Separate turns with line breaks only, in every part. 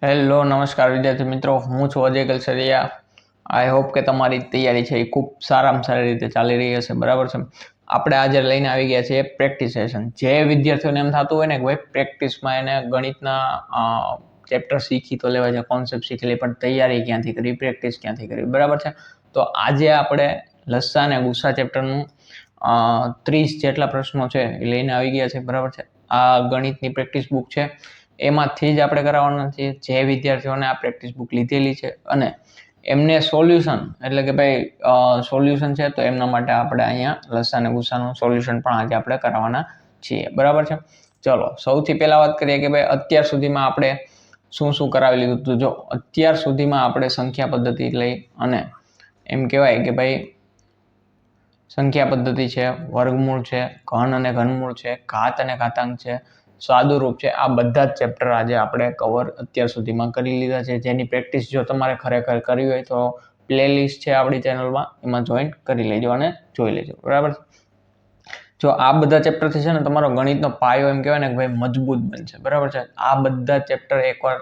Hello નમસ્કાર વિદ્યાર્થી મિત્રો, હું છું અજય કલસરિયા। આઈ હોપ કે તમારી તૈયારી છે એ ખૂબ સારામાં સારી રીતે ચાલી રહી હશે, બરાબર છે। આપણે આજે લઈને આવી ગયા છીએ પ્રેક્ટિસ સેશન। જે વિદ્યાર્થીઓને એમ થતું હોય ને કે ભાઈ પ્રેક્ટિસમાં એને ગણિતના ચેપ્ટર શીખી તો લેવા છે, કોન્સેપ્ટ શીખી લે, પણ તૈયારી ક્યાંથી કરવી, પ્રેક્ટિસ ક્યાંથી કરવી, બરાબર છે। તો આજે આપણે લસ્સા અને ગુસ્સા ચેપ્ટરનું 30 જેટલા પ્રશ્નો છે એ લઈને આવી ગયા છે, બરાબર છે। આ ગણિતની પ્રેક્ટિસ બુક છે, એમાંથી જ આપણે કરાવવાના છીએ। જે વિદ્યાર્થીઓને આ પ્રેક્ટિસ બુક લીધેલી છે અને એમને સોલ્યુશન એટલે કે ભાઈ સોલ્યુશન છે, તો એમના માટે આપણે અહીંયા લસ્સા અને ગુસ્સાનું સોલ્યુશન પણ આજે આપણે કરાવવાના છીએ, બરાબર છે। ચલો સૌથી પહેલા વાત કરીએ કે ભાઈ અત્યાર સુધીમાં આપણે શું શું કરાવી લીધું। તો જો અત્યાર સુધીમાં આપણે સંખ્યા પદ્ધતિ લઈ અને એમ કહેવાય કે ભાઈ સંખ્યા પદ્ધતિ છે, વર્ગમૂળ છે, ઘન અને ઘનમૂળ છે, ઘાત અને ઘાતાંક છે, સાદુરૂપ છે, આ બધા જ ચેપ્ટર આજે આપણે કવર અત્યાર સુધીમાં કરી લીધા છે। જેની પ્રેક્ટિસ જો તમારે ખરેખર કરવી હોય તો પ્લેલિસ્ટ છે આપણી ચેનલમાં, એમાં જોઈન કરી લેજો અને જોઈ લેજો, બરાબર। જો આ બધા ચેપ્ટરથી છે ને તમારો ગણિતનો પાયો એમ કહેવાય ને કે ભાઈ મજબૂત બનશે, બરાબર છે। આ બધા ચેપ્ટર એકવાર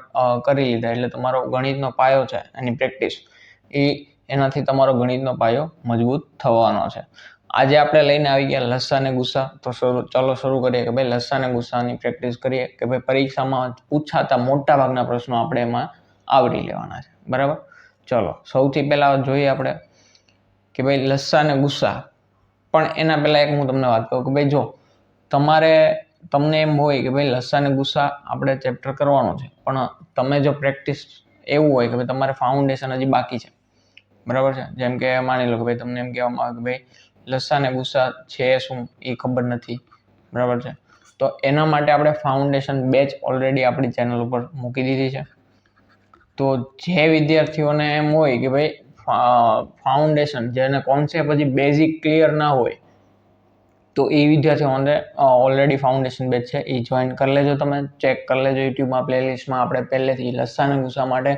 કરી લીધા એટલે તમારો ગણિતનો પાયો છે એની પ્રેક્ટિસ એનાથી તમારો ગણિતનો પાયો મજબૂત થવાનો છે। આજે આપણે લઈને આવી ગયા લસ્સા અને ગુસ્સા। તો ચાલો શરૂ કરીએ કે ભાઈ લસ્સા અને ગુસ્સાની પ્રેક્ટિસ કરીએ કે ભાઈ પરીક્ષામાં પૂછાતા મોટા ભાગના પ્રશ્નો આપણે એમાં આવરી લેવાના છે, બરાબર। ચલો સૌથી પહેલા જોઈએ આપણે કે ભાઈ લસ્સા અને ગુસ્સા, પણ એના પહેલા એક હું તમને વાત કહું કે ભાઈ જો તમને એમ હોય કે ભાઈ લસ્સા અને ગુસ્સા આપણે ચેપ્ટર કરવાનું છે, પણ તમે જો પ્રેક્ટિસ એવું હોય કે ભાઈ તમારે ફાઉન્ડેશન હજી બાકી છે, બરાબર છે। જેમ કે માની લો કે ભાઈ તમને એમ કહેવામાં આવે કે ભાઈ લસ્સા અને ગુસ્સા છે શું એ ખબર નથી, બરાબર છે। તો એના માટે આપણે ફાઉન્ડેશન બેચ ઓલરેડી આપણી ચેનલ ઉપર મૂકી દીધી છે। તો જે વિદ્યાર્થીઓને એમ હોય કે ભાઈ ફાઉન્ડેશન જેને કોન્સેપ્ટ હજી બેઝિક ક્લિયર ના હોય, તો એ વિદ્યાર્થીઓને ઓલરેડી ફાઉન્ડેશન બેચ છે એ જોઈન કરી લેજો। તમે ચેક કરી લેજો યુટ્યુબમાં પ્લેલિસ્ટમાં, આપણે પહેલેથી લસ્સા અને ગુસ્સા માટે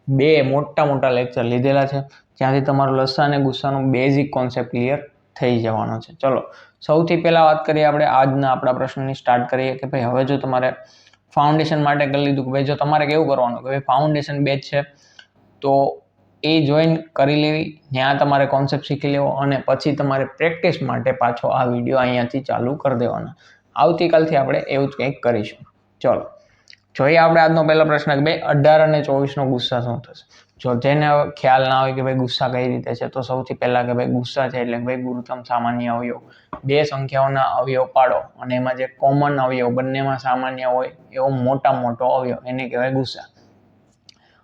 2 મોટા લેક્ચર લીધેલા છે, જ્યાંથી તમારો લસ્સા અને ગુસ્સાનો બેઝિક કોન્સેપ્ટ ક્લિયર થઈ જવાનો છે। ચલો સૌથી પહેલા વાત કરીએ આપણે આજના આપણા પ્રશ્નની સ્ટાર્ટ કરીએ કે ભાઈ હવે જો તમારે ફાઉન્ડેશન માટે કરી લીધું કે ભાઈ જો તમારે કેવું કરવાનું કે ભાઈ ફાઉન્ડેશન બેચ છે તો એ જોઈન કરી લેવી, ત્યાં તમારે કોન્સેપ્ટ શીખી લેવો અને પછી તમારે પ્રેક્ટિસ માટે પાછો આ વિડીયો અહીંયાથી ચાલુ કરી દેવાના। આવતીકાલથી આપણે એવું જ કંઈક કરીશું। ચલો જોઈએ આપણે આજનો પહેલો પ્રશ્ન કે ભાઈ 18 અને 24નો ગુસ્સા શું થશે। જો જેને ખ્યાલ ના હોય કે ભાઈ ગુસ્સા કઈ રીતે છે, તો સૌથી પહેલા કે ભાઈ ગુસ્સા છે એટલે ભાઈ ગુરુત્તમ સામાન્ય અવયવ, 2 સંખ્યાઓના અવયવ પાડો અને એમાં જે કોમન અવયવ બંનેમાં સામાન્ય હોય એવો મોટો અવયવ એને કહેવાય ગુસ્સા।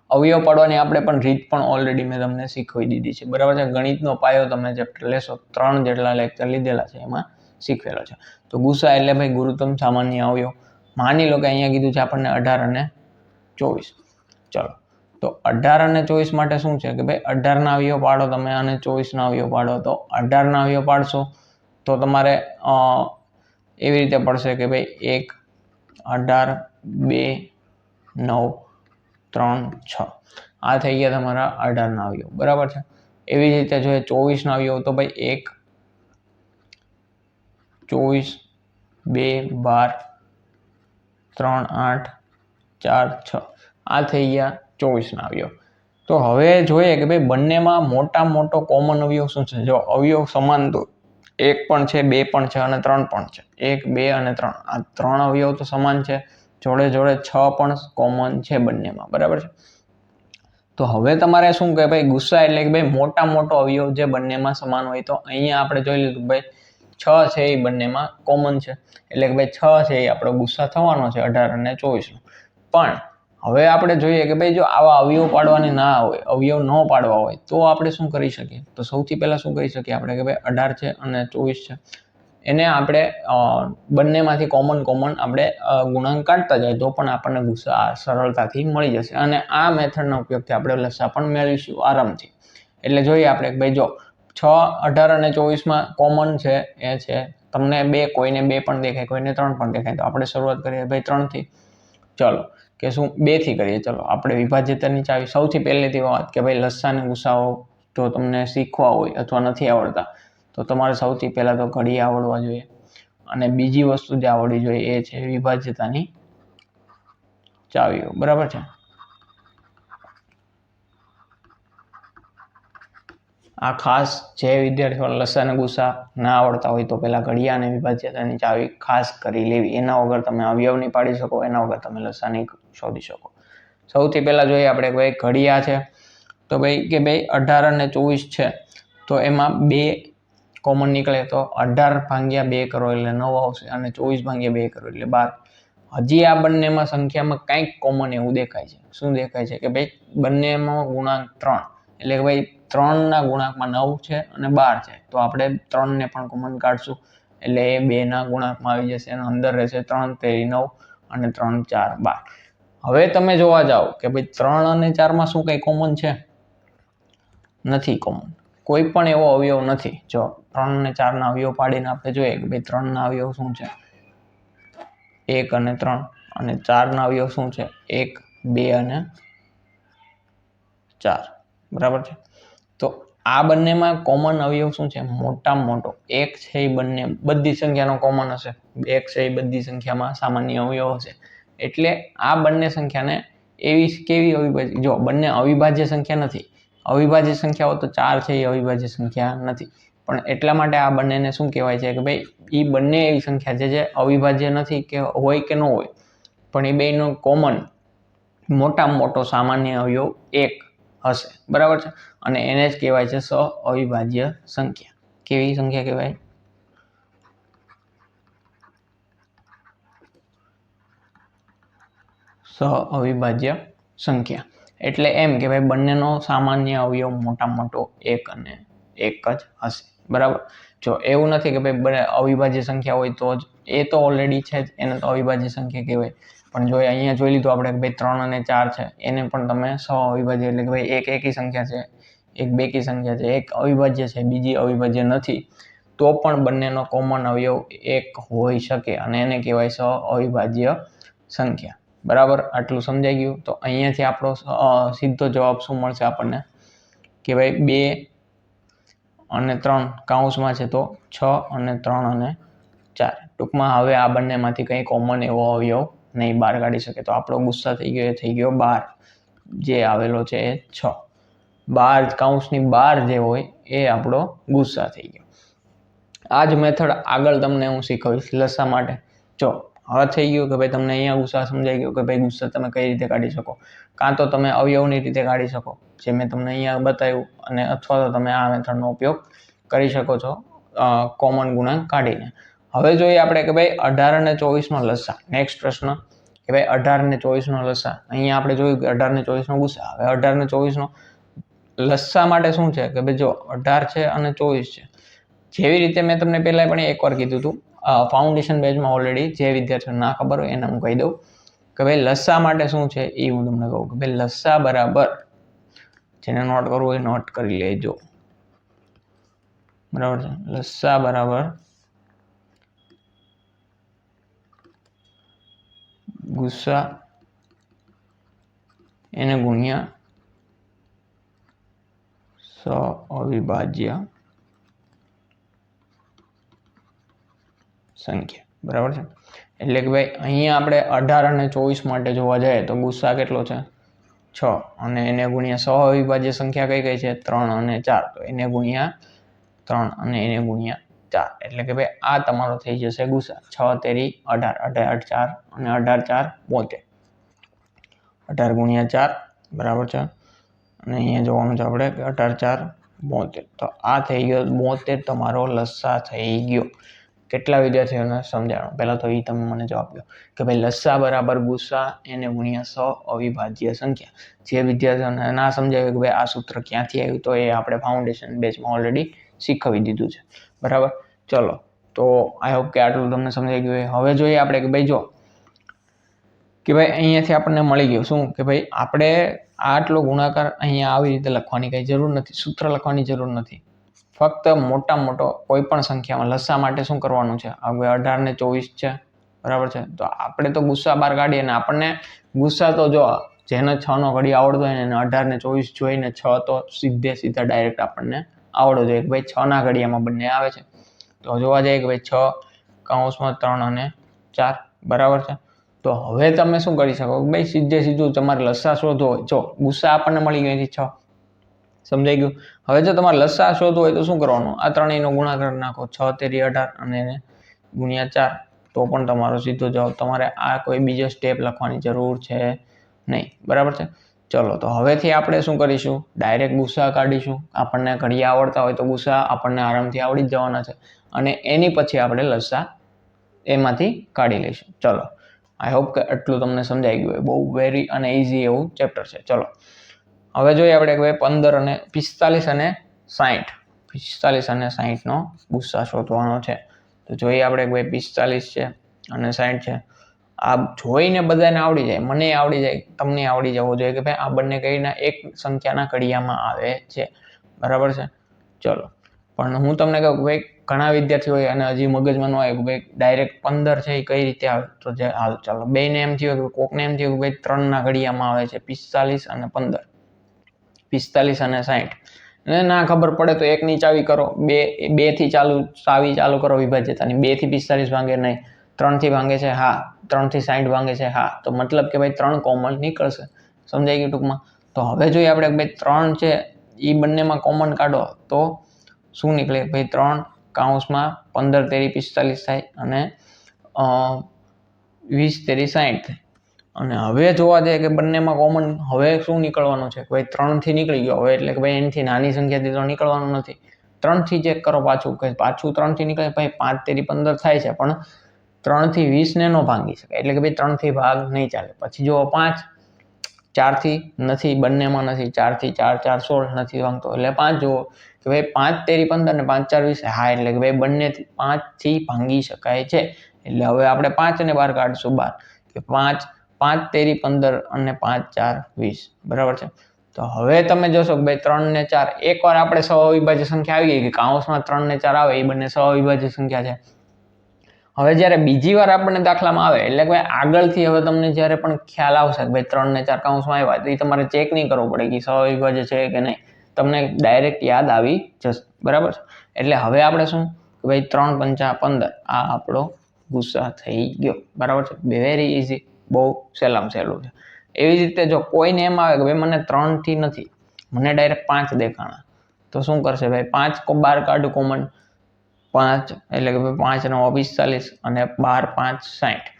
અવયવ પાડવાની આપણે પણ રીત પણ ઓલરેડી મેં તમને શીખવી દીધી છે, બરાબર છે। ગણિતનો પાયો તમે ચેપ્ટર લેશો 3 જેટલા લેક્ચર લીધેલા છે એમાં શીખવેલો છે। તો ગુસ્સા એટલે ભાઈ ગુરુત્તમ સામાન્ય અવયવ। માની લો કે અહીંયા કીધું છે આપણને 18 અને 24। ચલો તો 18 અને 24 માટે શું છે કે ભાઈ 18 ના અવયવ પાડો તમે અને 24 ના અવયવ પાડો। તો 18 ના અવયવ પાડશો તો તમારે એવી રીતે પડશે કે ભાઈ 1 18 2 9 3 6 આ થઈ ગયા તમારા 18 ના અવયવ, બરાબર છે। એવી રીતે જોઈએ 24 ના અવયવ તો ભાઈ 1 24 2 12 3 8 4 6 આ થઈ ગયા 24 ના અવયવ। તો હવે જોઈએ કે ભાઈ બંનેમાં મોટો કોમન અવયવ શું છે। જો અવયવ સમાન તો 1 પણ છે, 2 પણ છે અને 3 પણ છે। 1 2 અને 3 આ 3 અવયવ તો સમાન છે, જોડે 6 પણ કોમન છે બંનેમાં, બરાબર છે। તો હવે તમારે શું કે ભાઈ ગુસ્સા એટલે કે ભાઈ મોટો અવયવ જે બંનેમાં સમાન હોય। તો અહીંયા આપણે જોઈ લીધું ભાઈ 6 છે એ બંનેમાં કોમન છે એટલે કે ભાઈ 6 છે એ આપણો ગુસ્સા થવાનો છે 18 અને 24નો। પણ હવે આપણે જોઈએ કે ભાઈ જો આવા અવયવ પાડવાની ના હોય, અવયવ ન પાડવા હોય તો આપણે શું કરી શકીએ। તો સૌથી પહેલા શું કરી શકીએ આપણે કે ભાઈ 18 છે અને 24 છે એને આપણે બંનેમાંથી કોમન આપણે ગુણાંક કાઢતા જાય તો પણ આપણને ગુસ્સા સરળતાથી મળી જશે અને આ મેથડના ઉપયોગથી આપણે લસ્સા પણ મેળવીશું આરામથી। એટલે જોઈએ આપણે કે ભાઈ જો 6 18 અને 24માં કોમન છે એ છે તમને 2, કોઈને 2 પણ દેખાય, કોઈને 3 પણ દેખાય। તો આપણે શરૂઆત કરીએ ભાઈ 3 થી। ચલો કે શું 2 થી કરીએ। ચલો આપણે વિભાજ્યતાની ચાવી સૌથી પહેલેથી વાત કે ભાઈ લસ્સા અને ગુસ્સાઓ જો તમને શીખવા હોય અથવા નથી આવડતા તો તમારે સૌથી પહેલા તો ઘડી આવડવા જોઈએ અને બીજી વસ્તુ જે આવડવી જોઈએ એ છે વિભાજ્યતાની ચાવીઓ, બરાબર છે। આ ખાસ જે વિદ્યાર્થીઓ લસા અને ગુસ્સા ના આવડતા હોય તો પહેલાં ઘડિયા અને વિભાજ્યતાની ચાવી ખાસ કરી લેવી. એના વગર તમે અવયવ નહીં પાડી શકો, એના વગર તમે લસા નહીં શોધી શકો. સૌથી પહેલાં જોઈએ આપણે ભાઈ ઘડિયા છે તો ભાઈ કે ભાઈ 18 અને 24 છે તો એમાં 2 કોમન નીકળે તો 18 ભાગ્યા 2 કરો એટલે 9 આવશે અને 24 ભાગ્યા 2 કરો એટલે 12. હજી આ બંનેમાં સંખ્યામાં કંઈક કોમન એવું દેખાય છે. શું દેખાય છે કે ભાઈ બંનેમાં ગુણાંક 3 એટલે કે ભાઈ 3ના ગુણાંકમાં 9 છે અને 12 છે તો આપણે 3ને પણ કોમન કાઢશું એટલે એ 2ના ગુણાંકમાં આવી જશે અને અંદર રહેશે 3 તેરી 9 અને 3 4 12. હવે તમે જોવા જાઓ કે ભાઈ 3 અને 4માં શું કંઈ કોમન છે? નથી કોમન. કોઈ પણ એવો અવયવ નથી. જો 3 અને 4ના અવયવ પાડીને આપણે જોઈએ કે ભાઈ 3ના અવયવ શું છે? 1 અને 3 અને 4ના અવયવ શું છે? 1, 2 અને 4. બરાબર છે. તો આ બંનેમાં કોમન અવયવ શું છે? મોટામાં મોટો 1 છે એ બંને બધી સંખ્યાનો કોમન હશે. 1 છે એ બધી સંખ્યામાં સામાન્ય અવયવ હશે. એટલે આ બંને સંખ્યાને એવી કેવી અવિભાજ્ય, જો બંને અવિભાજ્ય સંખ્યા નથી. અવિભાજ્ય સંખ્યાઓ તો 4 છે એ અવિભાજ્ય સંખ્યા નથી. પણ એટલા માટે આ બંનેને શું કહેવાય છે કે ભાઈ એ બંને એવી સંખ્યા છે જે અવિભાજ્ય નથી કે હોય કે ન હોય પણ એ બેનો કોમન મોટામાં મોટો સામાન્ય અવયવ 1 હશે. બરાબર છે. અને એને જ કહેવાય છે સહ અવિભાજ્ય સંખ્યા. કેવી સંખ્યા કહેવાય? સહ અવિભાજ્ય સંખ્યા. એટલે એમ કે ભાઈ બંનેનો સામાન્ય અવયવ મોટામાં મોટો 1 અને 1 જ હશે. બરાબર. જો એવું નથી કે ભાઈ અવિભાજ્ય સંખ્યા હોય તો જ, એ તો ઓલરેડી છે જ, એને તો અવિભાજ્ય સંખ્યા કહેવાય. પણ જો અહીંયા જોઈ લીધું આપણે કે ભાઈ 3 અને 4 છે એને પણ તમે સહ અવિભાજ્ય એટલે કે ભાઈ એક એકી સંખ્યા છે, એક બેકી સંખ્યા છે, એક અવિભાજ્ય છે બીજી અવિભાજ્ય નથી તો પણ બંનેનો કોમન અવયવ 1 હોઈ શકે અને એને કહેવાય સહ અવિભાજ્ય સંખ્યા. બરાબર. આટલું સમજાઈ ગયું. તો અહીંયાથી આપણો સીધો જવાબ શું મળશે આપણને કે ભાઈ 2 અને 3 કૌંસમાં છે તો 6 અને 3 અને 4. ટૂંકમાં હવે આ બંનેમાંથી કંઈ કોમન એવો અવયવ નહીં બહાર કાઢી શકે. તો આપણો ગુસ્સા થઈ ગયો એ થઈ ગયો 12, જે આવેલો છે એ 6. 12 કૌંસની 12 જે હોય એ આપણો ગુસ્સા થઈ ગયો. આ જ મેથડ આગળ તમને હું શીખવીશ લસા માટે. જો હવે થઈ ગયું કે ભાઈ તમને અહીંયા ગુસ્સા સમજાઈ ગયો કે ભાઈ ગુસ્સા તમે કઈ રીતે કાઢી શકો. કાં તો તમે અવયવની રીતે કાઢી શકો જે મેં તમને અહીંયા બતાવ્યું અને અથવા તો તમે આ મેથડનો ઉપયોગ કરી શકો છો કોમન ગુણાંક કાઢીને. હવે જોઈએ આપણે કે ભાઈ 18 અને 24નો લસા. નેક્સ્ટ પ્રશ્ન કે ભાઈ 18 અને 24નો લસા. અહીંયા આપણે જોયું કે 18 અને 24નો ગુસ્સા. હવે 18 અને 24નો લસા માટે શું છે કે ભાઈ જો 18 છે અને 24 છે. જેવી રીતે મેં તમને પહેલા પણ એકવાર કીધું હતું ફાઉન્ડેશન બેચમાં ઓલરેડી જે વિદ્યાર્થીઓને ના ખબર હોય એને હું કહી દઉં કે ભાઈ લસા માટે શું છે એ હું તમને કહું કે ભાઈ લસા બરાબર, જેને નોટ કરવું હોય નોટ કરી લેજો. બરાબર છે. લસા બરાબર ગુસ્સા એને ગુણ્યા સહ અવિભાજ્ય સંખ્યા. બરાબર છે. એટલે કે ભાઈ અહીંયા આપણે 18 અને 24 માટે જોવા જાય તો ગુસ્સા કેટલો છે? 6 અને એને ગુણ્યા સહ અવિભાજ્ય સંખ્યા કઈ કઈ છે? 3 અને 4. તો એને ગુણ્યા 3 અને એને ગુણ્યા 4. એટલે કે ભાઈ આ તમારો થઈ જશે ગુસ્સા. 6 તેરી 18, 18 4 અને 18 4 72. 18 ગુણ્યા 4 બરાબર છે. અને અહીંયા જોવાનું છે આપણે કે 18 4 72. તો આ થઈ ગયો 72 તમારો લસા થઈ ગયો. કેટલા વિદ્યાર્થીઓને સમજાણું? પહેલા તો એ તમે મને જવાબ દો કે ભાઈ લસા બરાબર ગુસ્સા એને ગુણ્યા સહ અવિભાજ્ય સંખ્યા. જે વિદ્યાર્થીઓને ના સમજાવ્યું કે ભાઈ આ સૂત્ર ક્યાંથી આવ્યું તો એ આપણે ફાઉન્ડેશન બેચમાં ઓલરેડી શીખવી દીધું છે. બરાબર. ચલો તો આઈ હોપ કે આટલું તમને સમજાઈ ગયું. હવે જોઈએ આપણે કે ભાઈ જો કે ભાઈ અહીંયાથી આપણને મળી ગયું શું કે ભાઈ આપણે આટલો ગુણાકાર અહીંયા આવી રીતે લખવાની કંઈ જરૂર નથી, સૂત્ર લખવાની જરૂર નથી. ફક્ત મોટામાં મોટો કોઈ પણ સંખ્યામાં લસા માટે શું કરવાનું છે? હવે 18 ને 24 છે. બરાબર છે. તો આપણે તો ગુસ્સા બહાર કાઢીએ ને આપણને ગુસ્સા તો જો જેને 6 નો ઘડી આવડતો હોય ને એને 18 ને 24 જોઈને 6 તો સીધા ડાયરેક્ટ આપણને આવડો જોઈએ કે ભાઈ 6 ના ઘડિયામાં બંને આવે છે. તો જોવા જઈએ કે ભાઈ 6 કૌંસમાં 3 અને 4. બરાબર છે. તો હવે તમે શું કરી શકો ભાઈ સીધું તમારે લસા શોધવો હોય. જો ગુસ્સા આપણને મળી ગયો 6, સમજાઈ ગયું? હવે જો તમારે લસા શોધવો હોય તો શું કરવાનું? આ ત્રણેયનો ગુણાકાર નાખો, 6 તેરી 18 અને એને ગુણ્યા 4, તો પણ તમારો સીધો જવાબ. તમારે આ કોઈ બીજો સ્ટેપ લખવાની જરૂર છે નહીં. બરાબર છે? ચલો, તો હવેથી આપણે શું કરીશું? ડાયરેક્ટ ગુસ્સા કાઢીશું. આપણને ઘડિયા આવડતા હોય તો ગુસ્સા આપણને આરામથી આવડી જ જવાના છે, અને એની પછી આપણે લસા એમાંથી કાઢી લઈશું. ચલો, આઈ હોપ કે એટલું તમને સમજાઈ ગયું હોય. બહુ વેરી અને ઇઝી એવું ચેપ્ટર છે. ચલો, હવે જોઈએ આપણે કે 15 અને 45 અને 60. 45 અને 60નો ગુસ્સા શોધવાનો છે. તો જોઈએ આપણે કે 45 છે અને 60 છે. આ જોઈને બધાને આવડી જાય, મને આવડી જાય, તમને આવડી જવું જોઈએ કે ભાઈ આ બંને કઈના એક સંખ્યાના કડિયામાં આવે છે. બરાબર છે? ચલો, પણ હું તમને કહું કે ભાઈ ઘણા વિદ્યાર્થીઓ હોય અને હજી મગજમાં ન આવે કે ભાઈ ડાયરેક્ટ 15 છે એ કઈ રીતે આવે. તો હાલ ચાલો, બેને એમ થયું કે કોકને એમ થયું કે ભાઈ 3ના ઘડિયામાં આવે છે 45 અને 15, 45 અને 60. ના ખબર પડે તો એકની ચાવી કરો, બે થી ચાવી ચાલુ કરો વિભાજ્યતાની. 2 થી 45 ભાંગે નહીં, 3 થી ભાંગે છે હા, 3 થી 60 ભાંગે છે હા. તો મતલબ કે ભાઈ 3 કોમન નીકળશે. સમજાઈ ગયું ટૂંકમાં? તો હવે જોઈએ આપણે ભાઈ 3 છે એ બંનેમાં કોમન કાઢો તો શું નીકળે? ભાઈ 3 કૌંસમાં 15 તેરી 45 થાય અને 20 તેરી 60 થાય. અને હવે જોવા જઈએ કે બંનેમાં કોમન હવે શું નીકળવાનું છે? ભાઈ 3 થી નીકળી ગયો હવે, એટલે કે ભાઈ એનાથી નાની સંખ્યાથી તો નીકળવાનું નથી. 3 થી ચેક કરો પાછું, કે પાછું 3 થી નીકળે. ભાઈ 5 તેરી 15 થાય છે, પણ 3 થી 20 ને ન ભાંગી શકે, એટલે કે ભાઈ 3 થી ભાગ નહીં ચાલે. પછી જો 5, 4 થી નથી, બંનેમાં નથી. 4 થી 4, 4 16 નથી ભાંગતો, એટલે 5 જુઓ કે ભાઈ 5 તેરી 15 ને 5 4 20. હા, એટલે કે ભાઈ બંને 5 થી ભાંગી શકાય છે. એટલે હવે આપણે 5 ને બહાર કાઢશું બહાર, કે 5 તેરી 15 અને 5 4 20. બરાબર છે? તો હવે તમે જોશો કે ભાઈ 3 ને 4 એકવાર આપણે સહઅવિભાજ્ય સંખ્યા આવી ગઈ કે કૌંસમાં 3 ને 4 આવે એ બંને સહઅવિભાજ્ય સંખ્યા છે. હવે જ્યારે બીજી વાર આપણને દાખલામાં આવે એટલે કે ભાઈ આગળથી હવે તમને જ્યારે પણ ખ્યાલ આવશે કે ભાઈ 3 ને 4 કૌંસમાં આવ્યા, તો એ તમારે ચેક નહીં કરવું પડે કે સહઅવિભાજ્ય છે કે નહીં. તમને ડાયરેક્ટ યાદ આવી જશે. બરાબર છે? એટલે હવે આપણે શું કે ભાઈ 3 પંચા 15, આ આપણો ગુસ્સા થઈ ગયો. બરાબર છે? વેરી ઇઝી, બહુ સહેલામાં સહેલું છે. એવી જ રીતે જો કોઈને એમ આવે કે ભાઈ મને 3 થી નથી, મને ડાયરેક્ટ 5 દેખાણા, તો શું કરશે? ભાઈ 5 બહાર કાઢું કોમન, 5 એટલે કે 5 નો 45 અને 12 5 60,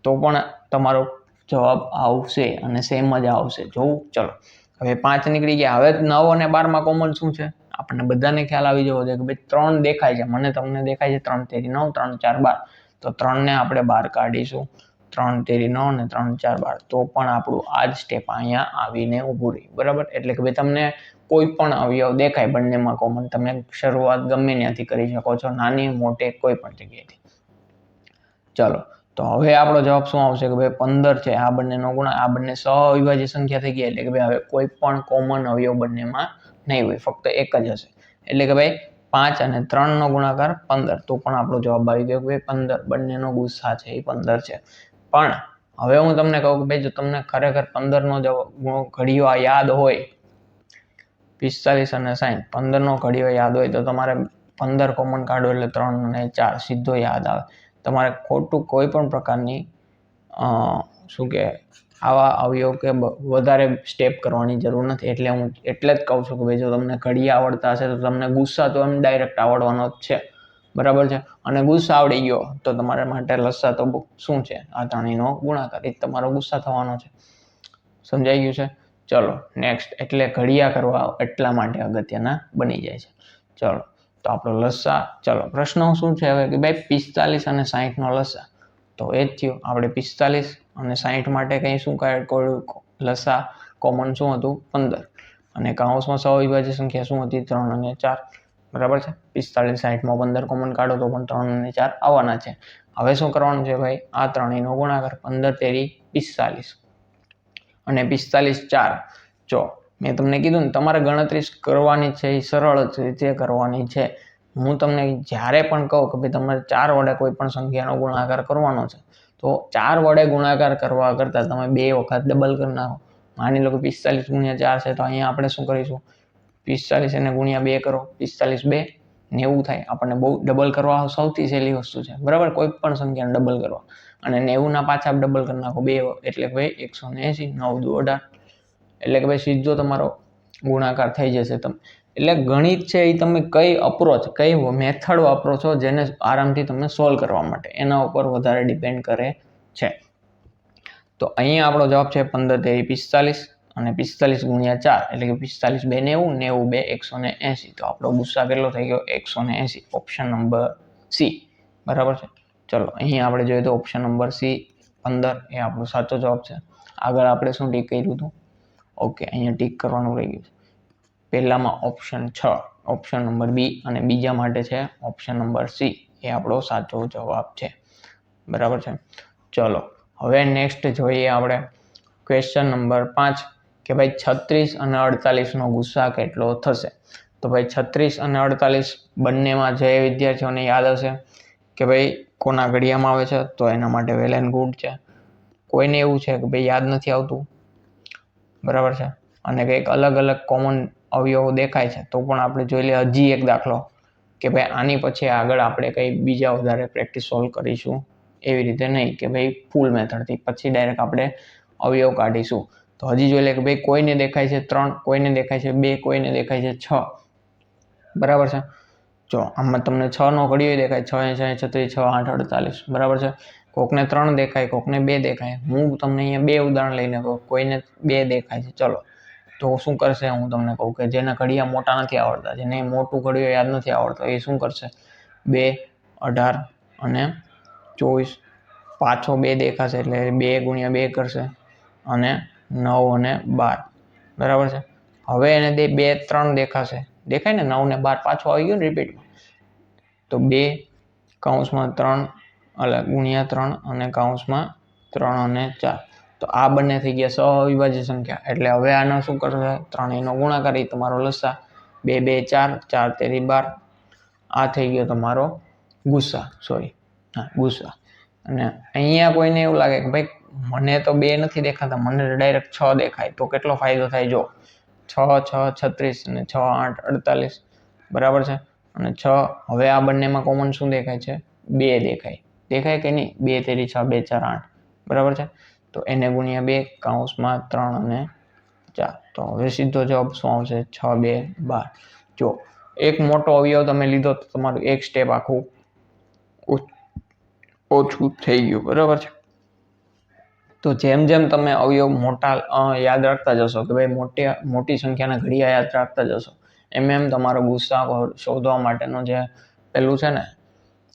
તો પણ તમારો જવાબ આવશે અને સેમ જ આવશે. જોવું? ચલો, હવે 5 નીકળી ગયા. હવે 9 અને 12 માં કોમન શું છે? આપણને બધાને ખ્યાલ આવી જવો જોઈએ કે ભાઈ 3 દેખાય છે, મને તમને દેખાય છે 3 તેરી 9, 3 4 12. તો 3 ને આપણે બહાર કાઢીશું, 3 તેરી 9 અને 3 4 12. તો પણ આપણું આ જ સ્ટેપ અહીંયા આવીને ઊભું રહ્યું. બરાબર? એટલે કે ભાઈ તમને કોઈ પણ અવયવ દેખાય બંનેમાં કોમન, તમે શરૂઆત ગમે ત્યાંથી કરી શકો છો, નાની મોટે કોઈ પણ જગ્યાએથી. ચલો, તો હવે આપણો જવાબ શું આવશે કે ભાઈ 15 છે, આ બંનેનો ગુણાકાર, આ બંને સહઅવિભાજ્ય સંખ્યા થઈ ગયા. એટલે કે ભાઈ હવે કોઈ પણ કોમન અવયવ બંનેમાં નહીં હોય, ફક્ત એક જ હશે. એટલે કે ભાઈ 5 અને 3 નો ગુણાકાર 15, તો પણ આપણો જવાબ આવી ગયો કે ભાઈ 15. બંનેનો ગુસ્સા છે એ 15 છે. પણ હવે હું તમને કહું કે ભાઈ જો તમને ખરેખર 15 નો ઘડિયો યાદ હોય, 45 અને 60, 15 નો ઘડિયો યાદ હોય તો તમારે 15 કોમન કાઢો એટલે 3 અને 4 સીધો યાદ આવે. તમારે ખોટું કોઈ પણ પ્રકારની શું કે આવા અવયવ કે વધારે સ્ટેપ કરવાની જરૂર નથી. એટલે હું એટલે જ કહું છું કે ભાઈ જો તમને ઘડિયા આવડતા હશે તો તમને ગુસ્સા તો એમ ડાયરેક્ટ આવડવાનો જ છે. બરાબર છે? અને ગુસ્સા આવડી ગયો તો તમારા માટે લસા તો શું છે? આ ત્રણેયનો ગુણાકાર, એ તમારો ગુસ્સા થવાનો છે. સમજાઈ ગયું છે? ચલો નેક્સ્ટ. એટલે ઘડિયા કરવા એટલા માટે અગત્યના બની જાય છે. ચલો, તો આપણો લસા, ચલો પ્રશ્ન શું છે હવે કે ભાઈ 45 અને 60 નો લસા. તો એ જ થયું. આપણે 45 અને 60 માટે કંઈ શું લસા કોમન શું હતું? 15. અને કૌંસમાં સહઅવિભાજ્ય સંખ્યા શું હતી? 3 અને 4. બરાબર છે? 45 60 માં 15 કોમન કાઢો તો પણ 3 અને 4 આવવાના છે. હવે શું કરવાનું છે ભાઈ? આ ત્રણેયનો ગુણાકાર, 15 તેરી 45 અને 45 4. જો મેં તમને કીધું ને, તમારે ગણતરી કરવાની છે એ સરળ જ રીતે કરવાની છે. હું તમને જ્યારે પણ કહું કે ભાઈ તમારે 4 વડે કોઈ પણ સંખ્યાનો ગુણાકાર કરવાનો છે, તો 4 વડે ગુણાકાર કરવા કરતાં તમે 2 વખત ડબલ કરી નાખો. માની લો કે 45 ગુણ્યા 4 છે, તો અહીંયા આપણે શું કરીશું? 45 એને ગુણ્યા 2 કરો, 45 2 90 થાય. આપણને બહુ ડબલ કરવા સૌથી સહેલી વસ્તુ છે. બરાબર? કોઈ પણ સંખ્યાને ડબલ કરવા, અને 90 ના પાછા ડબલ કરી નાખો 2, એટલે કે ભાઈ 180, 9 દુ 18. એટલે કે ભાઈ સીધો તમારો ગુણાકાર થઈ જશે. એટલે ગણિત છે એ તમે કઈ અપ્રોચ, કઈ મેથડ વાપરો છો જેને આરામથી તમે સોલ્વ કરવા માટે, એના ઉપર વધારે ડિપેન્ડ કરે છે. તો અહીંયા આપણો જવાબ છે 15 તેરી 45 અને 45 ગુણ્યા 4 એટલે કે 45 2 90, 90 2 180. તો આપણો ગુસ્સા કેટલો થઈ ગયો 180. ઓપ્શન નંબર સી બરાબર છે. ચલો અહીંયા આપણે જોઈએ તો ઓપ્શન નંબર સી 15 એ આપણો સાચો જવાબ છે. આગળ આપણે શું ટીક કર્યું હતું? ઓકે, અહીંયા ટીક કરવાનું રહી ગયું. પહેલામાં ઓપ્શન 6 ઓપ્શન નંબર બી અને બીજા માટે છે ઓપ્શન નંબર સી એ આપણો સાચો જવાબ છે. બરાબર છે. ચલો હવે નેક્સ્ટ જોઈએ આપણે ક્વેશ્ચન નંબર 5 કે ભાઈ 36 અને 48 નો ગુસ્સા કેટલો થશે? તો ભાઈ 36 અને 48 બંનેમાં જે વિદ્યાર્થીઓને યાદ હશે કે ભાઈ કોના ઘડિયામાં આવે છે, તો એના માટે વેલ એન્ડ ગુડ છે. કોઈને એવું છે કે ભાઈ યાદ નથી આવતું, બરાબર છે, અને કંઈક અલગ અલગ કોમન અવયવો દેખાય છે, તો પણ આપણે જોઈ લઈએ હજી એક દાખલો કે ભાઈ આની પછી આગળ આપણે કંઈ બીજા વધારે પ્રેક્ટિસ સોલ્વ કરીશું. એવી રીતે નહીં કે ભાઈ ફૂલ મેથડથી પછી ડાયરેક્ટ આપણે અવયવ કાઢીશું. તો હજી જોઈ લે કે ભાઈ કોઈને દેખાય છે 3, કોઈને દેખાય છે 2, કોઈને દેખાય છે 6. બરાબર છે. જો આમાં તમને 6 નો ઘડિયો દેખાય, 6 6 36 6 8 48. બરાબર છે. કોકને 3 દેખાય, કોકને 2 દેખાય. હું તમને અહીંયા 2 ઉદાહરણ લઈને કહું, કોઈને 2 દેખાય છે. ચલો તો શું કરશે હું તમને કહું કે જેના ઘડિયા મોટા નથી આવડતા, જેને મોટું ઘડિયો યાદ નથી આવડતો, એ શું કરશે 2 18 અને 24 પાછો 2 દેખાશે એટલે 2 ગુણ્યા 2 કરશે અને 9 અને 12. બરાબર છે. હવે એને 2 3 દેખાશે, દેખાય ને 9 ને 12 પાછો આવી ગયો ને રિપીટમાં. તો 2 કૌંસમાં 3 ગુણ્યા 3 અને કૌંસમાં 3 અને 4. તો આ બંને થઈ ગયા સહઅવિભાજ્ય સંખ્યા. એટલે હવે આનો શું કરશે? ત્રણેયનો ગુણાકાર, એ તમારો લસા. 2 2 4 4 તેરી 12. આ થઈ ગયો તમારો ગુસ્સા. ગુસ્સા. અને અહીંયા કોઈને એવું લાગે કે ભાઈ મને તો 2 નથી દેખાતા, મને ડાયરેક્ટ 6 દેખાય, તો કેટલો ફાયદો થાય? જો 6 6 36 અને 6 8 48. બરાબર છે. અને 6 હવે આ બંનેમાં કોમન શું દેખાય છે? 2 દેખાય. દેખાય કે નહીં? 2 તેરી 6 2 4 8. બરાબર છે. તો એને ગુણ્યા 2 કૌંસમાં 3 અને 4. તો હવે સીધો જવાબ શું આવશે? 6 2 12. જો એક મોટો અવયવ તમે લીધો તો તમારું એક સ્ટેપ આખું ઓછું થઈ ગયું. બરાબર છે. તો જેમ જેમ તમે અવયવ મોટા યાદ રાખતા જશો કે ભાઈ મોટી સંખ્યાના ઘડિયા યાદ રાખતા જશો, એમ તમારો ગુસ્સા શોધવા માટેનો જે પેલું છે ને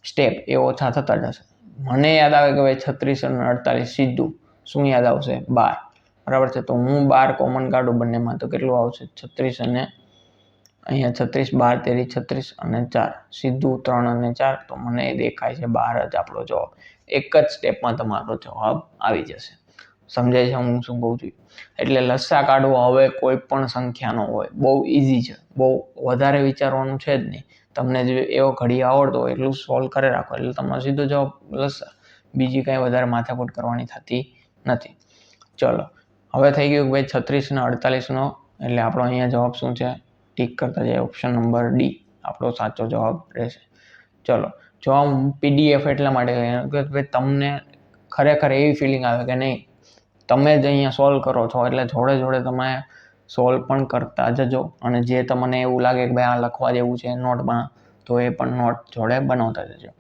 સ્ટેપ એ ઓછા થતા જશે. મને યાદ આવે કે ભાઈ 36 અને 48 સીધું શું યાદ આવશે? 12. બરાબર છે. તો હું 12 કોમન કાઢું બંનેમાં તો કેટલું આવશે? 36 અને અહીંયા 36 12 તેરી 36 અને 4 સીધું 3 અને 4. તો મને દેખાય છે 12 જ આપણો જવાબ. એક જ સ્ટેપમાં તમારો જવાબ આવી જશે. સમજાય છે હું શું કહું છું? એટલે લસ્સા કાઢવો હવે કોઈ પણ સંખ્યાનો હોય બહુ ઇઝી છે, બહુ વધારે વિચારવાનું છે જ નહીં. તમને જે એવો ઘડી આવડતો હોય એટલું સોલ્વ કરી રાખો એટલે તમારો સીધો જવાબ લસ્સા. બીજી કાંઈ વધારે માથાકૂટ કરવાની થતી નથી. ચલો હવે થઈ ગયું કે ભાઈ 36 ને 48નો, એટલે આપણો અહીંયા જવાબ શું છે? ટીક કરતા જાય. ઓપ્શન નંબર ડી આપણો સાચો જવાબ રહેશે. ચલો જો હું PDF એટલા માટે કે ભાઈ તમને ખરેખર એવી ફિલિંગ આવે કે નહીં તમે જ અહીંયા સોલ્વ કરો છો, એટલે જોડે જોડે તમે સોલ્વ પણ કરતા જજો. અને જે તમને એવું લાગે કે ભાઈ આ લખવા જેવું છે નોટમાં, તો એ પણ નોટ જોડે બનાવતા જજો.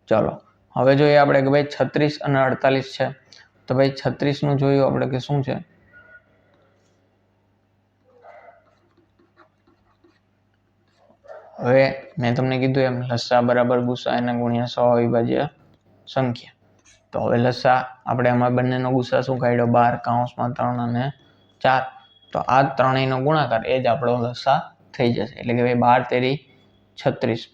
ચલો હવે જોઈએ આપણે કે ભાઈ 36 અને 48 છે. તો ભાઈ 36નું જોયું આપણે કે શું છે? હવે મેં તમને કીધું એમ લસ્સા બરાબર ગુસ્સા એના ગુણ્યા સહઅવિભાજ્ય સંખ્યા. તો હવે લસ્સા આપણે આમાં બંનેનો ગુસ્સા શું કાઢ્યો? 12 કૌંસમાં 3 અને 4. તો આ ત્રણેયનો ગુણાકાર એ જ આપણો લસ્સા થઈ જશે. એટલે કે ભાઈ 12 તેરી 36.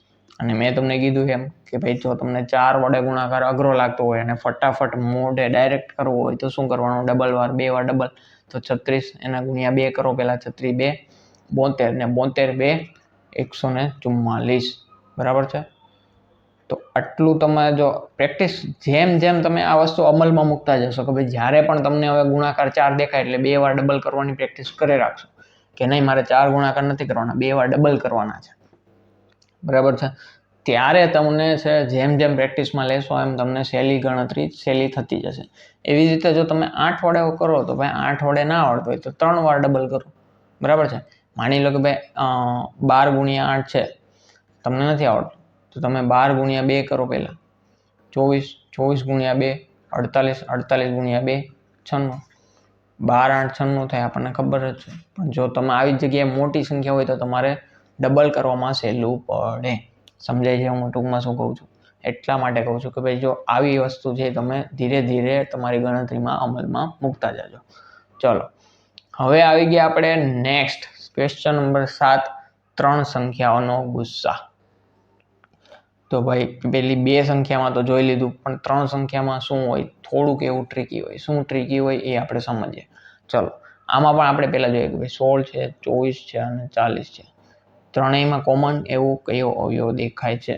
અને મેં તમને કીધું એમ કે ભાઈ જો તમને 4 વડે ગુણાકાર અઘરો લાગતો હોય અને ફટાફટ મોઢે ડાયરેક્ટ કરવો હોય તો શું કરવાનું? ડબલ વાર 2 વાર ડબલ. તો 36 એના ગુણ્યા 2 કરો. પહેલા 36 2 72 ને 72 2 144. બરાબર છે. તો આટલું તમે જો પ્રેક્ટિસ જેમ જેમ તમે આ વસ્તુ અમલમાં મૂકતા જશો કે ભાઈ જ્યારે પણ તમને હવે ગુણાકાર 4 દેખાય એટલે 2 વાર ડબલ કરવાની પ્રેક્ટિસ કરી રાખશો કે નહીં મારે 4 ગુણાકાર નથી કરવાના, 2 વાર ડબલ કરવાના છે. બરાબર છે. ત્યારે તમને છે જેમ જેમ પ્રેક્ટિસમાં લેશો એમ તમને સહેલી ગણતરી સહેલી થતી જશે. એવી રીતે જો તમે 8 વડે કરો તો ભાઈ 8 વડે ના આવડતો હોય તો 3 વાર ડબલ કરો. બરાબર છે. માની લો કે ભાઈ 12 ગુણ્યા 8 છે, તમને નથી આવડતું તો તમે 12 ગુણ્યા 2 કરો પહેલાં, 24, 24 ગુણ્યા 2 48, 48 ગુણ્યા 2 96, 12 8 96 થાય, આપણને ખબર જ છે. પણ જો તમે આવી જગ્યાએ મોટી સંખ્યા હોય તો તમારે ડબલ કરવામાં સહેલું પડે. સમજાય છે હું ટૂંકમાં શું કહું છું? એટલા માટે કહું છું કે ભાઈ જો આવી વસ્તુ છે તમે ધીરે ધીરે તમારી ગણતરીમાં અમલમાં મૂકતા જાજો. ચલો, હવે આવી ગયા આપણે નેક્સ્ટ ક્વેશ્ચન નંબર 7, 3 સંખ્યાઓનો ગુસ્સા. તો ભાઈ પેલી 2 સંખ્યામાં તો જોઈ લીધું, પણ 3 સંખ્યામાં શું હોય? થોડુંક એવું ટ્રિકી હોય. શું ટ્રિકી હોય એ આપણે સમજીએ. ચલો, આમાં પણ આપણે પહેલા જોઈએ કે ભાઈ 16 છે, 24 છે અને 40 છે. ત્રણેયમાં કોમન એવું કયો અવયવ દેખાય છે?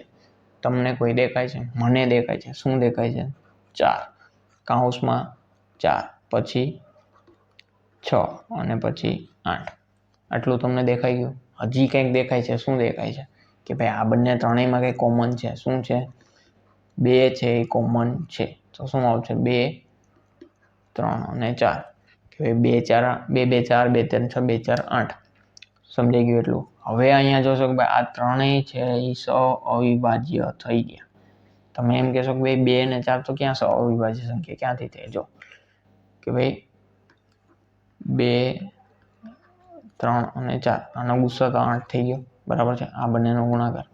તમને કોઈ દેખાય છે? મને દેખાય છે. શું દેખાય છે? 4, કૌંસમાં 4, પછી 6 અને પછી 8. આટલું તમને દેખાઈ ગયું. હજી કંઈક દેખાય છે. શું દેખાય છે? કે ભાઈ આ બંને ત્રણેયમાં કંઈ કોમન છે. શું છે? 2 છે એ કોમન છે. તો શું આવશે? 2, 3 અને 4. કે ભાઈ 2 4 2 2 4 2 3 6 2 4 8. સમજાઈ ગયું એટલું? હવે અહીંયા જોશો કે ભાઈ આ ત્રણેય છે એ અવિભાજ્ય થઈ ગયા. તમે એમ કહેશો કે ભાઈ 2 અને 4 તો ક્યાં અવિભાજ્ય સંખ્યા ક્યાંથી થાય? જો કે ભાઈ 2, 3 અને 4 આનો ગુસ્સો તો 8 થઈ ગયો. બરાબર છે? આ બંનેનો ગુણાકાર.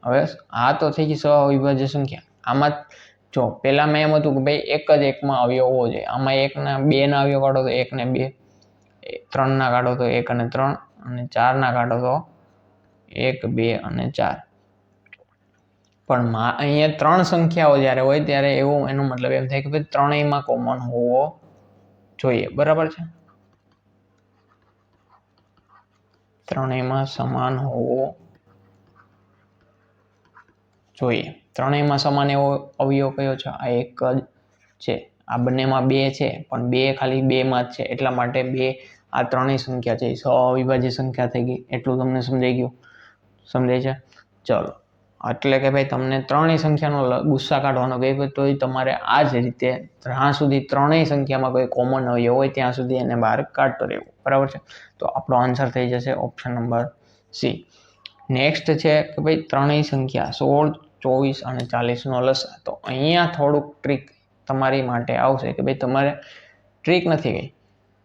હવે આ તો થઈ ગઈ અવિભાજ્ય સંખ્યા. આમાં જો પેલા મેં એમ હતું કે ભાઈ એક જ એકમાં અવયવ હોવો જોઈએ. આમાં 2 ના અવયવ કાઢો તો 1 ને 2, 3 ના કાઢો તો 1 અને 3, અને 4 ના કાઢો તો 1 2 અને 4. પણ અહીંયા 3 સંખ્યાઓ જ્યારે હોય ત્યારે એવું એનો મતલબ એમ થાય કે ભાઈ ત્રણેયમાં કોમન હોવો જોઈએ. બરાબર છે? ત્રણેયમાં સમાન હોવો જોઈએ. ત્રણેયમાં સમાન એવો અવયવ કયો છે? આ એક જ છે. આ બંનેમાં 2 છે, પણ 2 ખાલી 2 માં જ છે. એટલા માટે 2 આ ત્રણેય સંખ્યા છે એ અવિભાજ્ય સંખ્યા થઈ ગઈ. એટલું તમને સમજાઈ ગયું? સમજાય છે? ચલો, એટલે કે ભાઈ તમને ત્રણેય સંખ્યાનો ગુસ્સા કાઢવાનો કહે તો તમારે આ જ રીતે જ્યાં સુધી ત્રણેય સંખ્યામાં કોઈ કોમન અવયવ હોય ત્યાં સુધી એને બહાર કાઢતો રહેવું. બરાબર છે? તો આપણો આન્સર થઈ જશે ઓપ્શન નંબર સી. નેક્સ્ટ છે કે ભાઈ ત્રણેય સંખ્યા 16, 24 અને 40 નો લસા. તો અહીંયા થોડુંક ટ્રીક તમારી માટે આવશે કે ભાઈ તમારે ટ્રીક નથી ગઈ,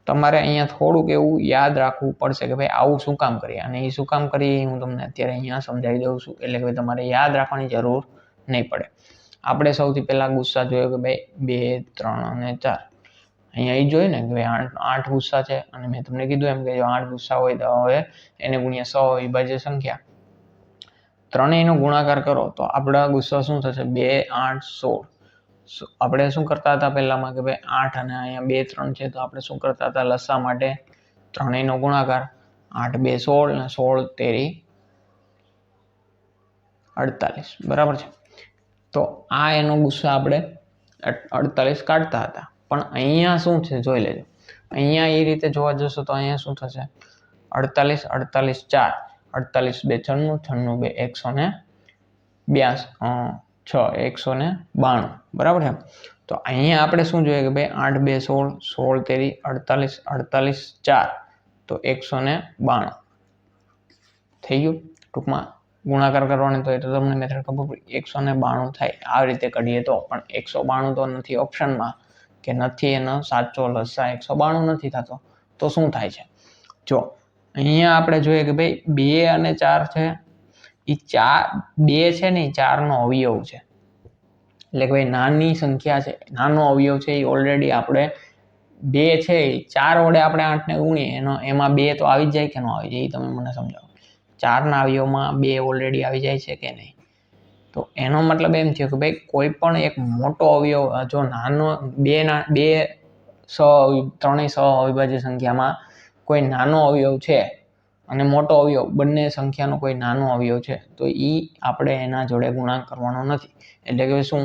તમારે અહીંયા થોડુંક એવું યાદ રાખવું પડશે કે ભાઈ આવું શું કામ કરીએ અને એ શું કામ કરીએ હું તમને અત્યારે અહીંયા સમજાવી દઉં છું. એટલે કે ભાઈ તમારે યાદ રાખવાની જરૂર નહીં પડે. આપણે સૌથી પહેલા ગુસ્સા જોયો કે ભાઈ 2, 3 અને 4. અહીંયા એ જોયું ને કે ભાઈ 8 ગુસ્સા છે, અને મેં તમને કીધું એમ કે જો 8 ગુસ્સા હોય તો હવે એને ગુણ્યા 100 અવિભાજ્ય સંખ્યા. ત્રણેયનો ગુણાકાર કરો તો આપણા ગુસ્સા શું થશે? 2, 8, 16. આપણે શું કરતા હતા પહેલામાં કે ભાઈ 8 અને અહીંયા 2, 3 છે તો આપણે શું કરતા હતા? લસા માટે ત્રણેયનો ગુણાકાર. 8 2 16 અને 16 તેરી 48. બરાબર છે? તો આ એનો ગુસ્સા આપણે 48 કાઢતા હતા. પણ અહીંયા શું છે જોઈ લેજો. અહીંયા એ રીતે જોવા જશો તો અહીંયા શું થશે? 48 48 4, 48 2 96, 96 2 182, 6 192. બરાબર છે? તો અહીંયા આપણે શું જોઈએ કે ભાઈ 8 2 16, 16 તેરી 48, 48 4 તો 192 થઈ ગયું. ટૂંકમાં ગુણાકાર કરવાનો તો એ તો તમને મેથડ ખબર પડી. 192 થાય. આવી રીતે કાઢીએ તો, પણ 192 તો નથી ઓપ્શનમાં, કે નથી એનો સાચો લસા 192 નથી થતો. તો શું થાય છે? જો અહીંયા આપણે જોઈએ કે ભાઈ 2 અને 4 છે, એ 2 છે ને એ 4 નો અવયવ છે. એટલે કે ભાઈ નાની સંખ્યા છે, નાનો અવયવ છે, એ ઓલરેડી આપણે 2 છે એ 4 વડે આપણે 8 ને ગુણીએ એમાં 2 તો આવી જ જાય કે ન આવી જાય? એ તમે મને સમજાવો. 4 ના અવયવમાં 2 ઓલરેડી આવી જાય છે કે નહીં? તો એનો મતલબ એમ થયો કે ભાઈ કોઈ પણ એક મોટો અવયવ જો નાનો ત્રણેય અવિભાજ્ય સંખ્યામાં કોઈ નાનો અવયવ છે અને મોટો અવયવ, બંને સંખ્યાનો કોઈ નાનો અવયવ છે, તો એ આપણે એના જોડે ગુણાકાર કરવાનો નથી. એટલે કે શું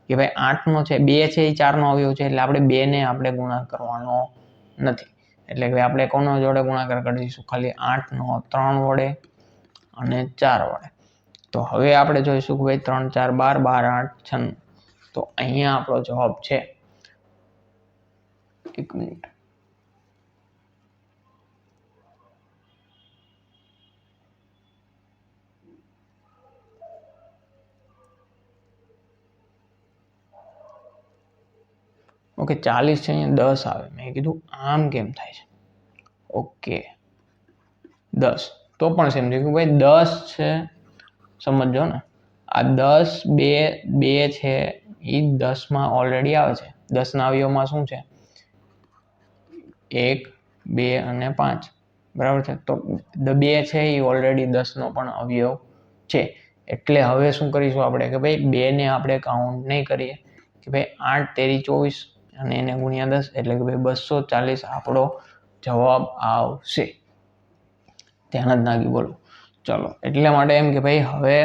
કે ભાઈ 8 નો છે, 2 છે એ 4 નો અવયવ છે, એટલે આપણે 2 ને આપણે ગુણાકાર કરવાનો નથી. એટલે કે આપણે કોનો જોડે ગુણાકાર કરીશું? ખાલી 8 નો 3 વડે અને 4 વડે. તો હવે આપણે જોઈશું કે ભાઈ 3 4 12, 12 8 96. તો અહીંયા આપણો જવાબ છે, 1 મિનિટ, ઓકે 40 છે અહીંયા 10 આવે, મેં કીધું આમ કેમ થાય છે, ઓકે 10 તો પણ સેમ થયું કે ભાઈ 10 છે, સમજો ને આ 10 2 છે એ 10 ઓલરેડી આવે છે, 10 અવયવમાં શું છે 1 2 અને 5 બરાબર છે, તો 2 છે એ ઓલરેડી 10 પણ અવયવ છે, એટલે હવે શું કરીશું આપણે કે ભાઈ 2 ને આપણે કાઉન્ટ નહીં કરીએ કે ભાઈ 8 તેરી 24 અને એને ગુણ્યા 10 એટલે કે ભાઈ 240 આપણો જવાબ આવશે. ધ્યાન જ નાખી બોલો. ચલો એટલા માટે એમ કે ભાઈ હવે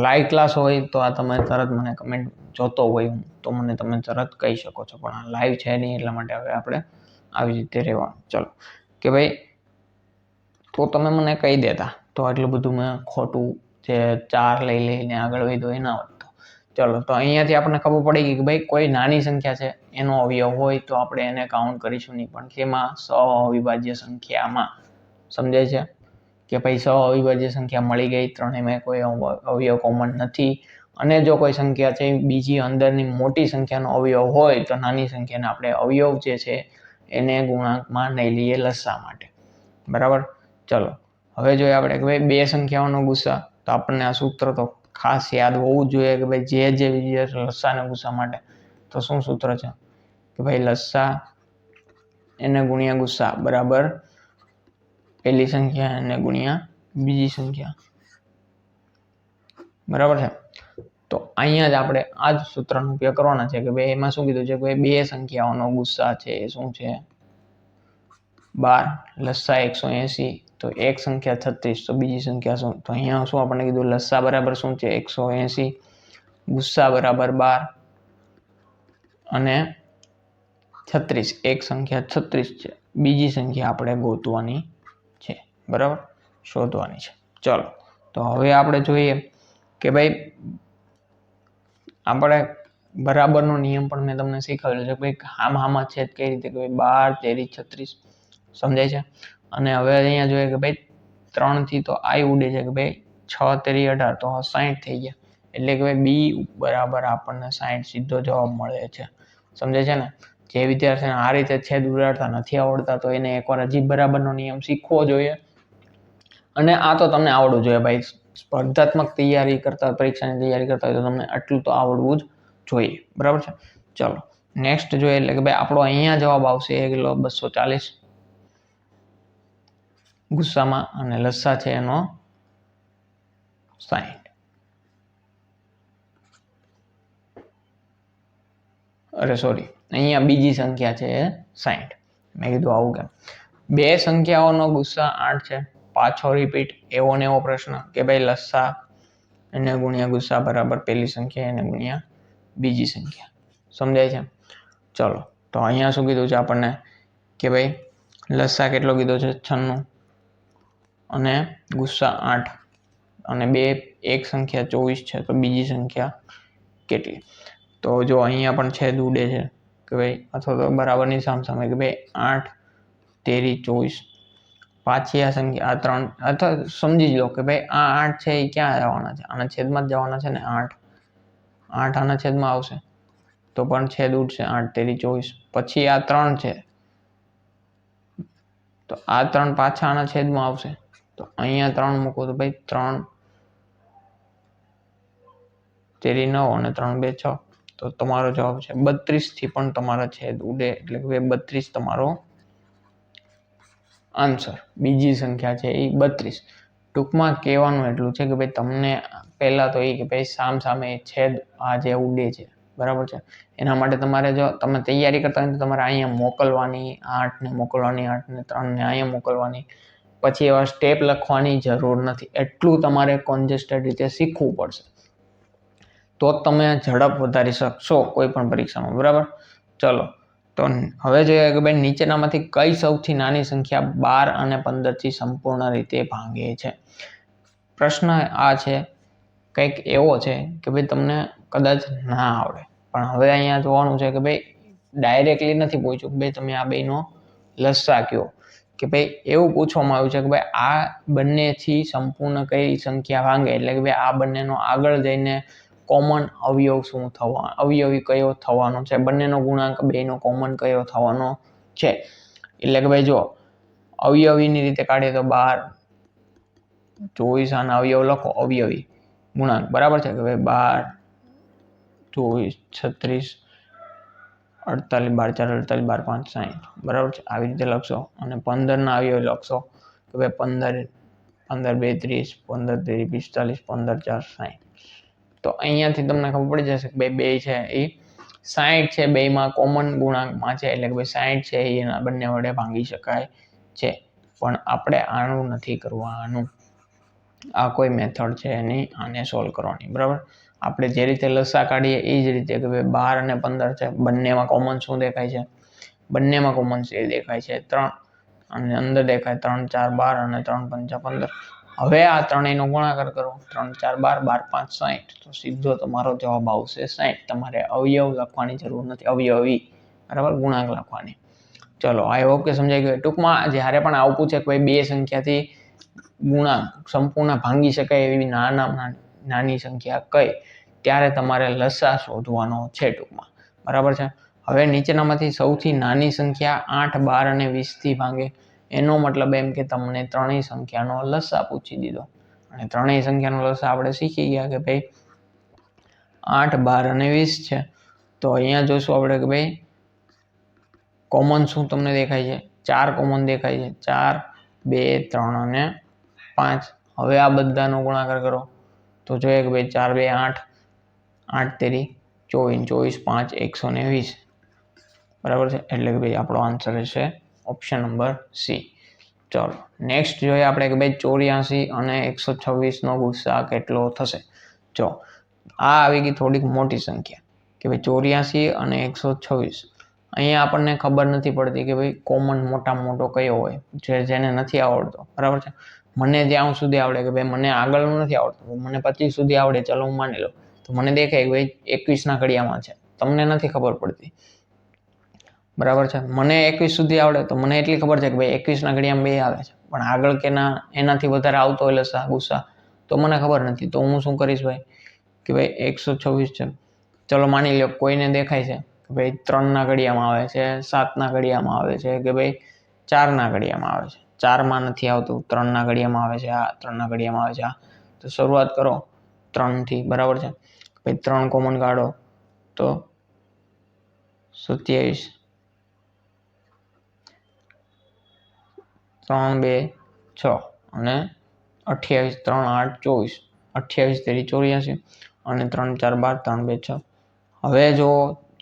લાઈવ ક્લાસ હોય તો આ તમે તરત મને કમેન્ટ જોતો હોય તો મને તમે તરત કહી શકો છો, પણ આ લાઈવ છે નહીં એટલા માટે હવે આપણે આવી રીતે રહેવાનું. ચલો કે ભાઈ તો તમે મને કહી દેતા તો આટલું બધું મેં ખોટું જે 4 લઈને આગળ વધ્યો એ ના વધતો. ચલો તો અહીંયાથી આપણને ખબર પડી ગઈ કે ભાઈ કોઈ નાની સંખ્યા છે એનો અવયવ હોય તો આપણે એને કાઉન્ટ કરીશું નહીં, પણ કેમાં સહઅવિભાજ્ય સંખ્યામાં. સમજાય છે કે ભાઈ સહઅવિભાજ્ય સંખ્યા મળી ગઈ, ત્રણેયમાં કોઈ અવયવ કોમન નથી, અને જો કોઈ સંખ્યા છે બીજી અંદરની મોટી સંખ્યાનો અવયવ હોય તો નાની સંખ્યાને આપણે અવયવ જે છે એને ગુણાંકમાં નહીં લઈએ લસા માટે. બરાબર. ચલો હવે જોઈએ આપણે કે ભાઈ બે સંખ્યાઓનો ગુસ્સા, તો આપણને આ સૂત્ર તો ખાસ યાદ હોવું જોઈએ કે ભાઈ જે લસા અને ગુસ્સા માટે તો શું સૂત્ર છે કે ભાઈ લસા એને ગુણ્યા ગુસ્સા બરાબર પહેલી સંખ્યા એને ગુણ્યા બીજી સંખ્યા. બરાબર છે. તો અહીંયા જ આપણે આ જ સૂત્રનો ઉપયોગ કરવાના છે કે ભાઈ એમાં શું કીધું છે કે ભાઈ બે સંખ્યાઓનો ગુસ્સા છે એ શું છે 12, લસા 180, તો એક સંખ્યા 36, તો બીજી સંખ્યા શું, તો અહીંયા શું આપણને કીધું લસા બરાબર શું છે 180, ગુસ્સા બરાબર 12 અને 36, એક સંખ્યા 36 છે, બીજી સંખ્યા આપણે ગોતવાની છે, બરાબર શોધવાની છે. ચલો તો હવે આપણે જોઈએ કે ભાઈ આપણે બરાબરનો નિયમ પણ મેં તમને શીખવેલો છે ભાઈ હામાં છેદ કઈ રીતે કે ભાઈ 12 તેરી 36, સમજાય છે. અને હવે અહીંયા જોઈએ કે ભાઈ 3 થી તો આઈ ઉડે છે કે ભાઈ 6 તેરી 18 તો 60 થઈ ગયા, એટલે કે ભાઈ બી બરાબર આપણને 60 સીધો જવાબ મળે છે. સમજાય છે ને. જે વિદ્યાર્થીને આ રીતે છેદ ઉડાડતા નથી આવડતા તો એને એકવાર હજી બરાબરનો નિયમ શીખવો જોઈએ, અને આ તો તમને આવડવું જોઈએ ભાઈ. સ્પર્ધાત્મક તૈયારી કરતા પરીક્ષાની તૈયારી કરતા હોય તો તમને આટલું તો આવડવું જ જોઈએ. બરાબર છે. ચલો નેક્સ્ટ જોઈએ એટલે કે ભાઈ આપણો અહીંયા જવાબ આવશે 1 કિલો 240 ગુસ્સામાં, અને લસા છે એનો 60. અરે સોરી, અહીંયા બીજી સંખ્યા છે 60. મેં કીધું આવું કેમ, બે સંખ્યાઓનો ગુસ્સા 8 છે, પાછો રિપીટ એવો ને એવો પ્રશ્ન કે ભાઈ લસા એને ગુણ્યા ગુસ્સા બરાબર પહેલી સંખ્યા એને ગુણ્યા બીજી સંખ્યા. સમજાય છે. ચલો તો અહીંયા શું કીધું છે આપણને કે ભાઈ લસા કેટલો કીધો છે 96 અને ગુસ્સા 8, અને એક સંખ્યા 24 છે, તો બીજી સંખ્યા કેટલી, તો જો અહીંયા પણ છેદ ઉડે છે કે ભાઈ અથવા તો બરાબરની સામસામે કે ભાઈ 8 તેરી 24, પાછી આ સંખ્યા આ 3 અથવા સમજી લો કે ભાઈ આ 8 છે એ ક્યાં જવાના છે, આના છેદમાં જ જવાના છે ને, 8 આના છેદમાં આવશે તો પણ છેદ ઉડશે 8 તેરી 24, પછી આ 3 છે તો આ 3 પાછા આના છેદમાં આવશે, તો અહીંયા 3 મૂકો તો ભાઈ 3 તેરી 9 અને 3 2 6, તો તમારો જવાબ છે 32 થી પણ તમારા છેદ ઉડે એટલે કે 32 તમારો આન્સર. બીજી સંખ્યા છે એ 32. ટૂંકમાં કહેવાનું એટલું છે કે ભાઈ તમને પહેલા તો એ કે ભાઈ સામે છેદ આ જે ઉડે છે બરાબર છે, એના માટે તમારે જો તમે તૈયારી કરતા હોય તો તમારે અહીંયા મોકલવાની, 8 ને મોકલવાની, 8 ને 3 ને અહીંયા મોકલવાની, પછી એવા સ્ટેપ લખવાની જરૂર નથી. એટલું તમારે કોન્જેસ્ટેડ રીતે શીખવું પડશે તો તમે ઝડપ વધારી શકશો કોઈ પણ પરીક્ષામાં. બરાબર. ચલો તો હવે જોઈએ કે ભાઈ નીચેનામાંથી કઈ સૌથી નાની સંખ્યા 12 અને 15 થી સંપૂર્ણ રીતે ભાંગે છે. પ્રશ્ન આ છે કંઈક એવો છે કે ભાઈ તમને કદાચ ના આવડે, પણ હવે અહીંયા જોવાનું છે કે ભાઈ ડાયરેક્ટલી નથી પૂછ્યું કે ભાઈ તમે આ બેનો લસા કયો, કે ભાઈ એવું પૂછવામાં આવ્યું છે કે ભાઈ આ બંનેથી સંપૂર્ણ કઈ સંખ્યા ભાંગે, એટલે કે ભાઈ આ બંનેનો આગળ જઈને કોમન અવયવ શું થવા અવયવી કયો થવાનો છે, બંનેનો ગુણાંક બેનો કોમન કયો થવાનો છે. એટલે કે ભાઈ જો અવયવીની રીતે કાઢીએ તો 12 24 આના અવયવ લખો અવયવી ગુણાંક બરાબર છે કે ભાઈ 12 24 36 48 12 4 48 12 5 60 બરાબર છે. આવી રીતે લખશો અને 15 ના અવયવ લખશો કે ભાઈ 15 2 30 15 3 45 15 4 60. તો અહીંયાથી તમને ખબર પડી જશે કે ભાઈ બે છે એ 60 છે, બેમાં કોમન ગુણાંકમાં છે એટલે કે ભાઈ 60 છે એના બંને વડે ભાંગી શકાય છે. પણ આપણે આનું નથી કરવાનું, આ કોઈ મેથડ છે નહીં આને સોલ્વ કરવાની બરાબર. આપણે જે રીતે લસા કાઢીએ એ જ રીતે કે ભાઈ 12 અને 15 છે, બંનેમાં કોમન શું દેખાય છે, બંનેમાં કોમન એ દેખાય છે 3 અને અંદર દેખાય 3 4 12 અને 3 5 15. હવે આ ત્રણેયનો ગુણાકાર કરો 3 4 12 12 5 60 તો સીધો તમારો જવાબ આવશે 60. તમારે અવયવ લખવાની જરૂર નથી, અવયવી બરાબર ગુણાંક લખવાની. ચલો આઈ હોપ કે સમજાઈ ગયું. ટૂંકમાં જ્યારે પણ આવું પૂછે કે ભાઈ બે સંખ્યાથી ગુણાંક સંપૂર્ણ ભાંગી શકાય એવી નાની સંખ્યા કઈ, ત્યારે તમારે લસા શોધવાનો છે ટૂંકમાં બરાબર છે. હવે નીચેનામાંથી સૌથી નાની સંખ્યા 8 12 અને 20 થી ભાંગે, એનો મતલબ એમ કે તમને ત્રણેય સંખ્યાનો લસા પૂછી દીધો અને ત્રણેય સંખ્યાનો લસા આપણે શીખી ગયા કે ભાઈ 8 12 અને 20 છે. તો અહીંયા જોઈશું આપણે કે ભાઈ કોમન શું તમને દેખાય છે, 4 કોમન દેખાય છે, 4 2 3 અને 5. હવે આ બધાનો ગુણાકાર કરો તો જોઈએ કે ભાઈ 4 2 8 8 તેરી 24 24 5 120 બરાબર છે. એટલે કે ભાઈ આપણો આન્સર છે ઓપ્શન નંબર સી. ચલો નેક્સ્ટ જોઈએ આપણે કે ભાઈ 84 અને 126 નો ગુસ્સા કેટલો થશે. જો આ આવી ગઈ થોડીક મોટી સંખ્યા કે ભાઈ 84 અને 126. અહીંયા આપણને ખબર નથી પડતી કે ભાઈ કોમન મોટામાં મોટો કયો હોય, જેને નથી આવડતો બરાબર છે. મને જ્યાં સુધી આવડે કે ભાઈ મને આગળનું નથી આવડતું, મને 25 સુધી આવડે ચલો હું માની લઉં, તો મને દેખાય કે ભાઈ 21 ના ઘડિયામાં છે, તમને નથી ખબર પડતી બરાબર છે. મને 21 સુધી આવડે તો મને એટલી ખબર છે કે ભાઈ 21 ના ઘડિયામાં 2 આવે છે, પણ આગળ કે ના એનાથી વધારે આવતો હોય લસા ગુસ્સા તો મને ખબર નથી. તો હું શું કરીશ ભાઈ કે ભાઈ 126 છે, ચલો માની લો કોઈને દેખાય છે કે ભાઈ 3 ના ઘડિયામાં આવે છે, 7 ના ઘડિયામાં આવે છે કે ભાઈ 4 ના ઘડિયામાં આવે છે. 4 માં નથી આવતું, 3 ના ઘડિયામાં આવે છે, આ 3 ના ઘડિયામાં આવે છે આ. તો શરૂઆત કરો 3 થી બરાબર છે. ભાઈ 3 કોમન કાઢો તો 27 3 2 6 અને 28 3 8 24 28 તેરી 84 અને 3 4 12 3 2 6. હવે જો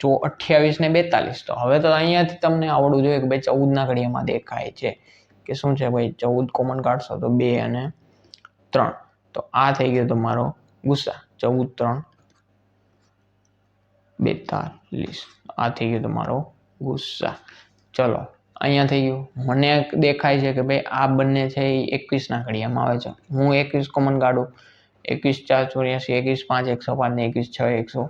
28 ને 42 તો હવે તો અહીંયાથી તમને આવડવું જોઈએ કે ભાઈ 14 ના ઘડિયામાં દેખાય છે કે શું છે ભાઈ 14 કોમન કાઢશો તો 2 અને 3. તો આ થઈ ગયો તમારો ગુસ્સા 14 3 42. આ થઈ ગયો તમારો ગુસ્સા. ચલો અહીંયા થઈ ગયું. મને દેખાય છે કે ભાઈ આ બંને છે એ 21 ના ઘડિયામાં આવે છે, હું 21 કોમન કાઢું 21 4 84 21 5 105 ને 21 6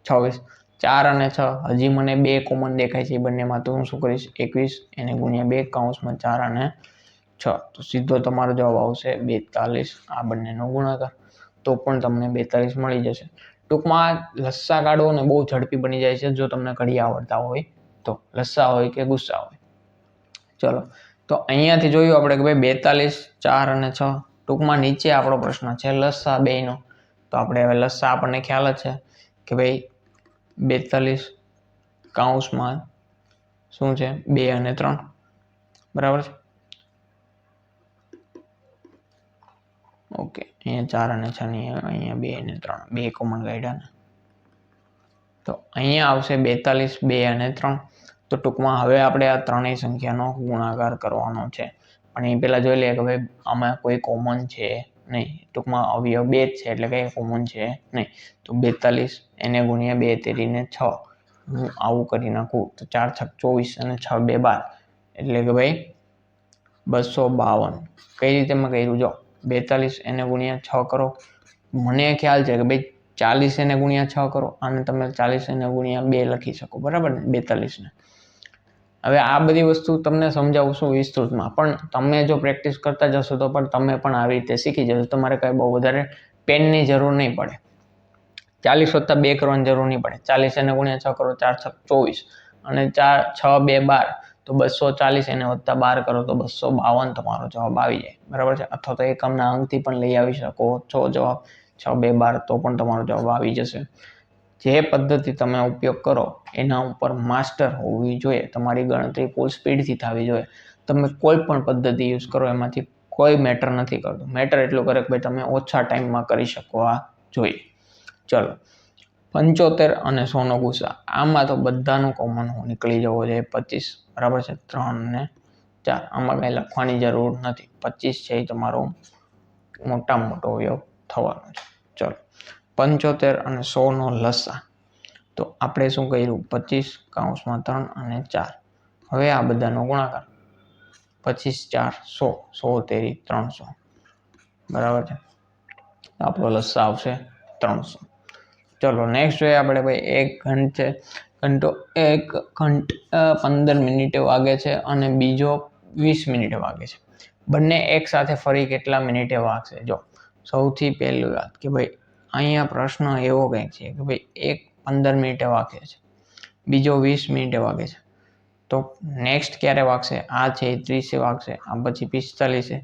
126. 4 અને 6 હજી મને 2 કોમન દેખાય છે એ બંનેમાં, તો હું શું કરીશ 21 એને ગુણ્યા 2 કૌંસમાં 4 અને 6. તો સીધો તમારો જવાબ આવશે 42. આ બંનેનો ગુણાકાર તો પણ તમને 42 મળી જશે. ટૂંકમાં લસ્સા કાઢવો ને બહુ ઝડપી બની જાય છે જો તમને ઘડી આવડતા હોય તો, લસ્સા હોય કે ગુસ્સા હોય. ચલો તો અહીંયાથી જોયું આપણે કે ભાઈ 42 4 અને 6. ટૂંકમાં નીચે આપણો પ્રશ્ન છે લસ્સા બેયનો, તો આપણે હવે લસ્સા આપણને ખ્યાલ જ છે કે ભાઈ 42 કૌંસમાં શું છે 2 અને 3 બરાબર છે. ઓકે અહીંયા 4 અને 6 ની અહીંયા 2 અને 3 2 કોમન કાઢ્યા ને, તો અહીંયા આવશે 42 2 અને 3. તો ટૂંકમાં હવે આપણે આ ત્રણેય સંખ્યાનો ગુણાકાર કરવાનો છે, પણ એ પહેલાં જોઈ લઈએ કે ભાઈ આમાં કોઈ કોમન છે નહીં. ટૂંકમાં અવયવ 2 જ છે એટલે કંઈ કોમન છે નહીં. તો 42 એને ગુણ્યા 2 તેરીને 6. હું આવું કરી નાખું તો 4 6 24 અને 6 2 12 એટલે કે ભાઈ 252. કઈ રીતે મેં કર્યું જો 42 એને ગુણ્યા 6 કરો, મને ખ્યાલ છે કે ભાઈ 40 એને ગુણ્યા 6 કરો, અને તમે 40 એને ગુણ્યા 2 લખી શકો બરાબર ને 42 ને. હવે આ બધી વસ્તુ તમને સમજાવું છું વિસ્તૃતમાં, પણ તમે જો પ્રેક્ટિસ કરતા જશો તો પણ તમે પણ આવી રીતે શીખી જશો. તમારે કંઈ બહુ વધારે પેનની જરૂર નહીં પડે, 40 વત્તા 2 કરવાની જરૂર નહીં પડે. 40 એને ગુણ્યા 6 કરો, 4 6 24 અને 4 6 2 12, તો 240 એને વત્તા 12 કરો તો 252 તમારો જવાબ આવી જાય. બરાબર છે. અથવા તો એકમના અંકથી પણ લઈ આવી શકો છો જવાબ 6 2 12, તો પણ તમારો જવાબ આવી જશે. જે પદ્ધતિ તમે ઉપયોગ કરો એના ઉપર માસ્ટર હોવી જોઈએ. તમારી ગણતરી ફૂલ સ્પીડથી થવી જોઈએ. તમે કોઈ પણ પદ્ધતિ યુઝ કરો એમાંથી કોઈ મેટર નથી કરતું. મેટર એટલું કરે કે ભાઈ તમે ઓછા ટાઈમમાં કરી શકવા જોઈએ. ચલો, 75 અને 100 ગુસા. આમાં તો બધાનું કોમન નીકળી જવો જોઈએ 25. બરાબર છે. 3 ને 4 આમાં કંઈ લખવાની જરૂર નથી. 25 છે એ તમારો મોટામાં મોટો અવયવ થવાનો છે. ચલો, 75 અને 100 લસા. તો આપણે શું કર્યું? 25 કૌંસમાં 3 અને 4. હવે આ બધાનો ગુણાકાર 25 4 100, 100 તેરી 300. બરાબર છે. આપણો લસા આવશે 300. ચલો નેક્સ્ટ જોઈએ આપણે ભાઈ. 1 ઘંટો 15 મિનિટે વાગે છે અને બીજો 20 મિનિટે વાગે છે. બંને એક સાથે ફરી કેટલા મિનિટે વાગશે? જો સૌથી પહેલી વાત કે ભાઈ અહીંયા પ્રશ્ન એવો કંઈક છે કે ભાઈ એક 15 મિનિટે વાગે છે, બીજો 20 મિનિટે વાગે છે. તો નેક્સ્ટ ક્યારે વાગશે? આ છે એ 30 વાગશે, આ પછી 45,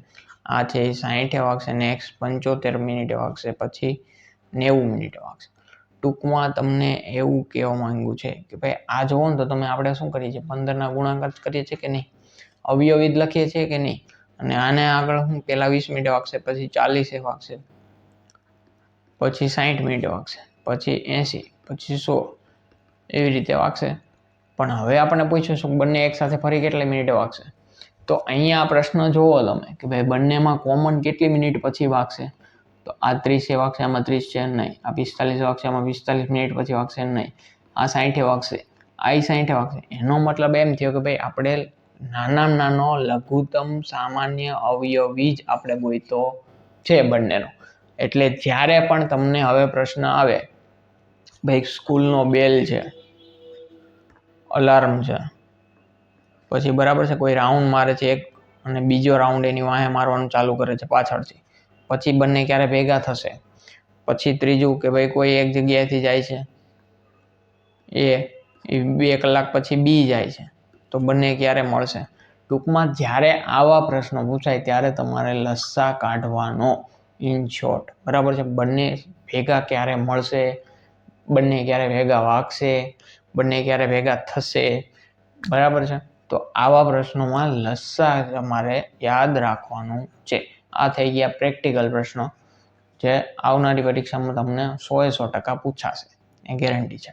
આ છે એ 60 વાગશે, નેક્સ્ટ 75 મિનિટે વાગશે, પછી 90 મિનિટે વાગશે. ટૂંકમાં તમને એવું કહેવા માંગ્યું છે કે ભાઈ આ જોવો ને તો તમે આપણે શું કરીએ છીએ? 15ના ગુણાકાર કરીએ છીએ કે નહીં? અવયવિત લખીએ છીએ કે નહીં? અને આને આગળ હું પહેલા 20 મિનિટે વાગશે, પછી 40 વાગશે, પછી 60 મિનિટે વાગશે, પછી 80, પછી 100, એવી રીતે વાગશે. પણ હવે આપણે પૂછીશું બંને એક સાથે ફરી કેટલી મિનિટે વાગશે? તો અહીંયા આ પ્રશ્ન જોવો તમે કે ભાઈ બંનેમાં કોમન કેટલી મિનિટ પછી વાગશે? તો આ 30 વાગશે, આમાં 30 છે નહીં. આ 45 વાગશે, આમાં 45 મિનિટ પછી વાગશે નહીં. આ 60 વાગશે, આ 60 વાગશે. એનો મતલબ એમ થયો કે ભાઈ આપણે નાનામાં નાનો લઘુત્તમ સામાન્ય અવયવી જ આપણે ગોઈતો છે બંનેનો. એટલે જ્યારે પણ તમને હવે પ્રશ્ન આવે ભાઈ સ્કૂલનો બેલ છે, અલાર્મ છે, પછી બરાબર છે કોઈ રાઉન્ડ મારે છે એક અને બીજો રાઉન્ડ એની વાહે મારવાનું ચાલુ કરે છે પાછળથી, પછી બંને ક્યારે ભેગા થશે? પછી ત્રીજું કે ભાઈ કોઈ એક જગ્યાએથી જાય છે એ 2 કલાક પછી બી જાય છે, તો બંને ક્યારે મળશે? ટૂંકમાં જ્યારે આવા પ્રશ્નો પૂછાય ત્યારે તમારે લસા કાઢવાનો, ઇન શોર્ટ. બરાબર છે. બંને ભેગા ક્યારે મળશે, બંને ક્યારે ભેગા વાગશે, બંને ક્યારે ભેગા થશે. બરાબર છે. તો આવા પ્રશ્નોમાં લસા તમારે યાદ રાખવાનું છે. આ થઈ ગયા પ્રેક્ટિકલ પ્રશ્નો જે આવનારી પરીક્ષામાં તમને 100% પૂછાશે, એ ગેરંટી છે.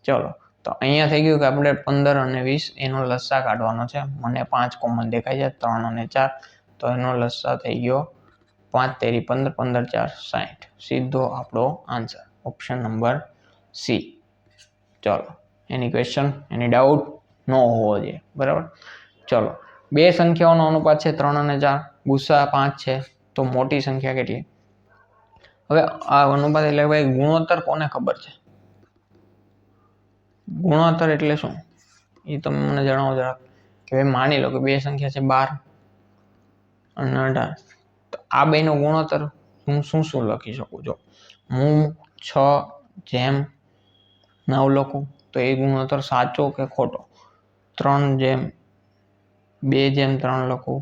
ચલો, તો અહીંયા થઈ ગયું કે આપણે 15 અને 20 એનો લસા કાઢવાનો છે. મને 5 કોમન દેખાય છે, 3 અને 4, તો એનો લસા થઈ ગયો 5 તેરી 15, 15 4 60. સીધો આપણો આન્સર ઓપ્શન નંબર સી. ચલો, એની ક્વેશ્ચન, એની ડાઉટ ન હોવો જોઈએ. બરાબર. ચલો, બે સંખ્યાઓનો અનુપાત છે 3 અને 4, ગુસા 5 છે, તો મોટી સંખ્યા કેટલી? હવે આ અનુપાત એટલે ભાઈ ગુણોત્તર કોને ખબર છે? ગુણોત્તર એટલે શું એ તમે મને જણાવો જરાક. કે ભાઈ માની લો કે બે સંખ્યા છે 12 અને 18, તો આ બેનો ગુણોત્તર હું શું લખી શકું? જો હું 6:9 લખું તો એ ગુણોત્તર સાચો કે ખોટો? 3:2:3 લખું,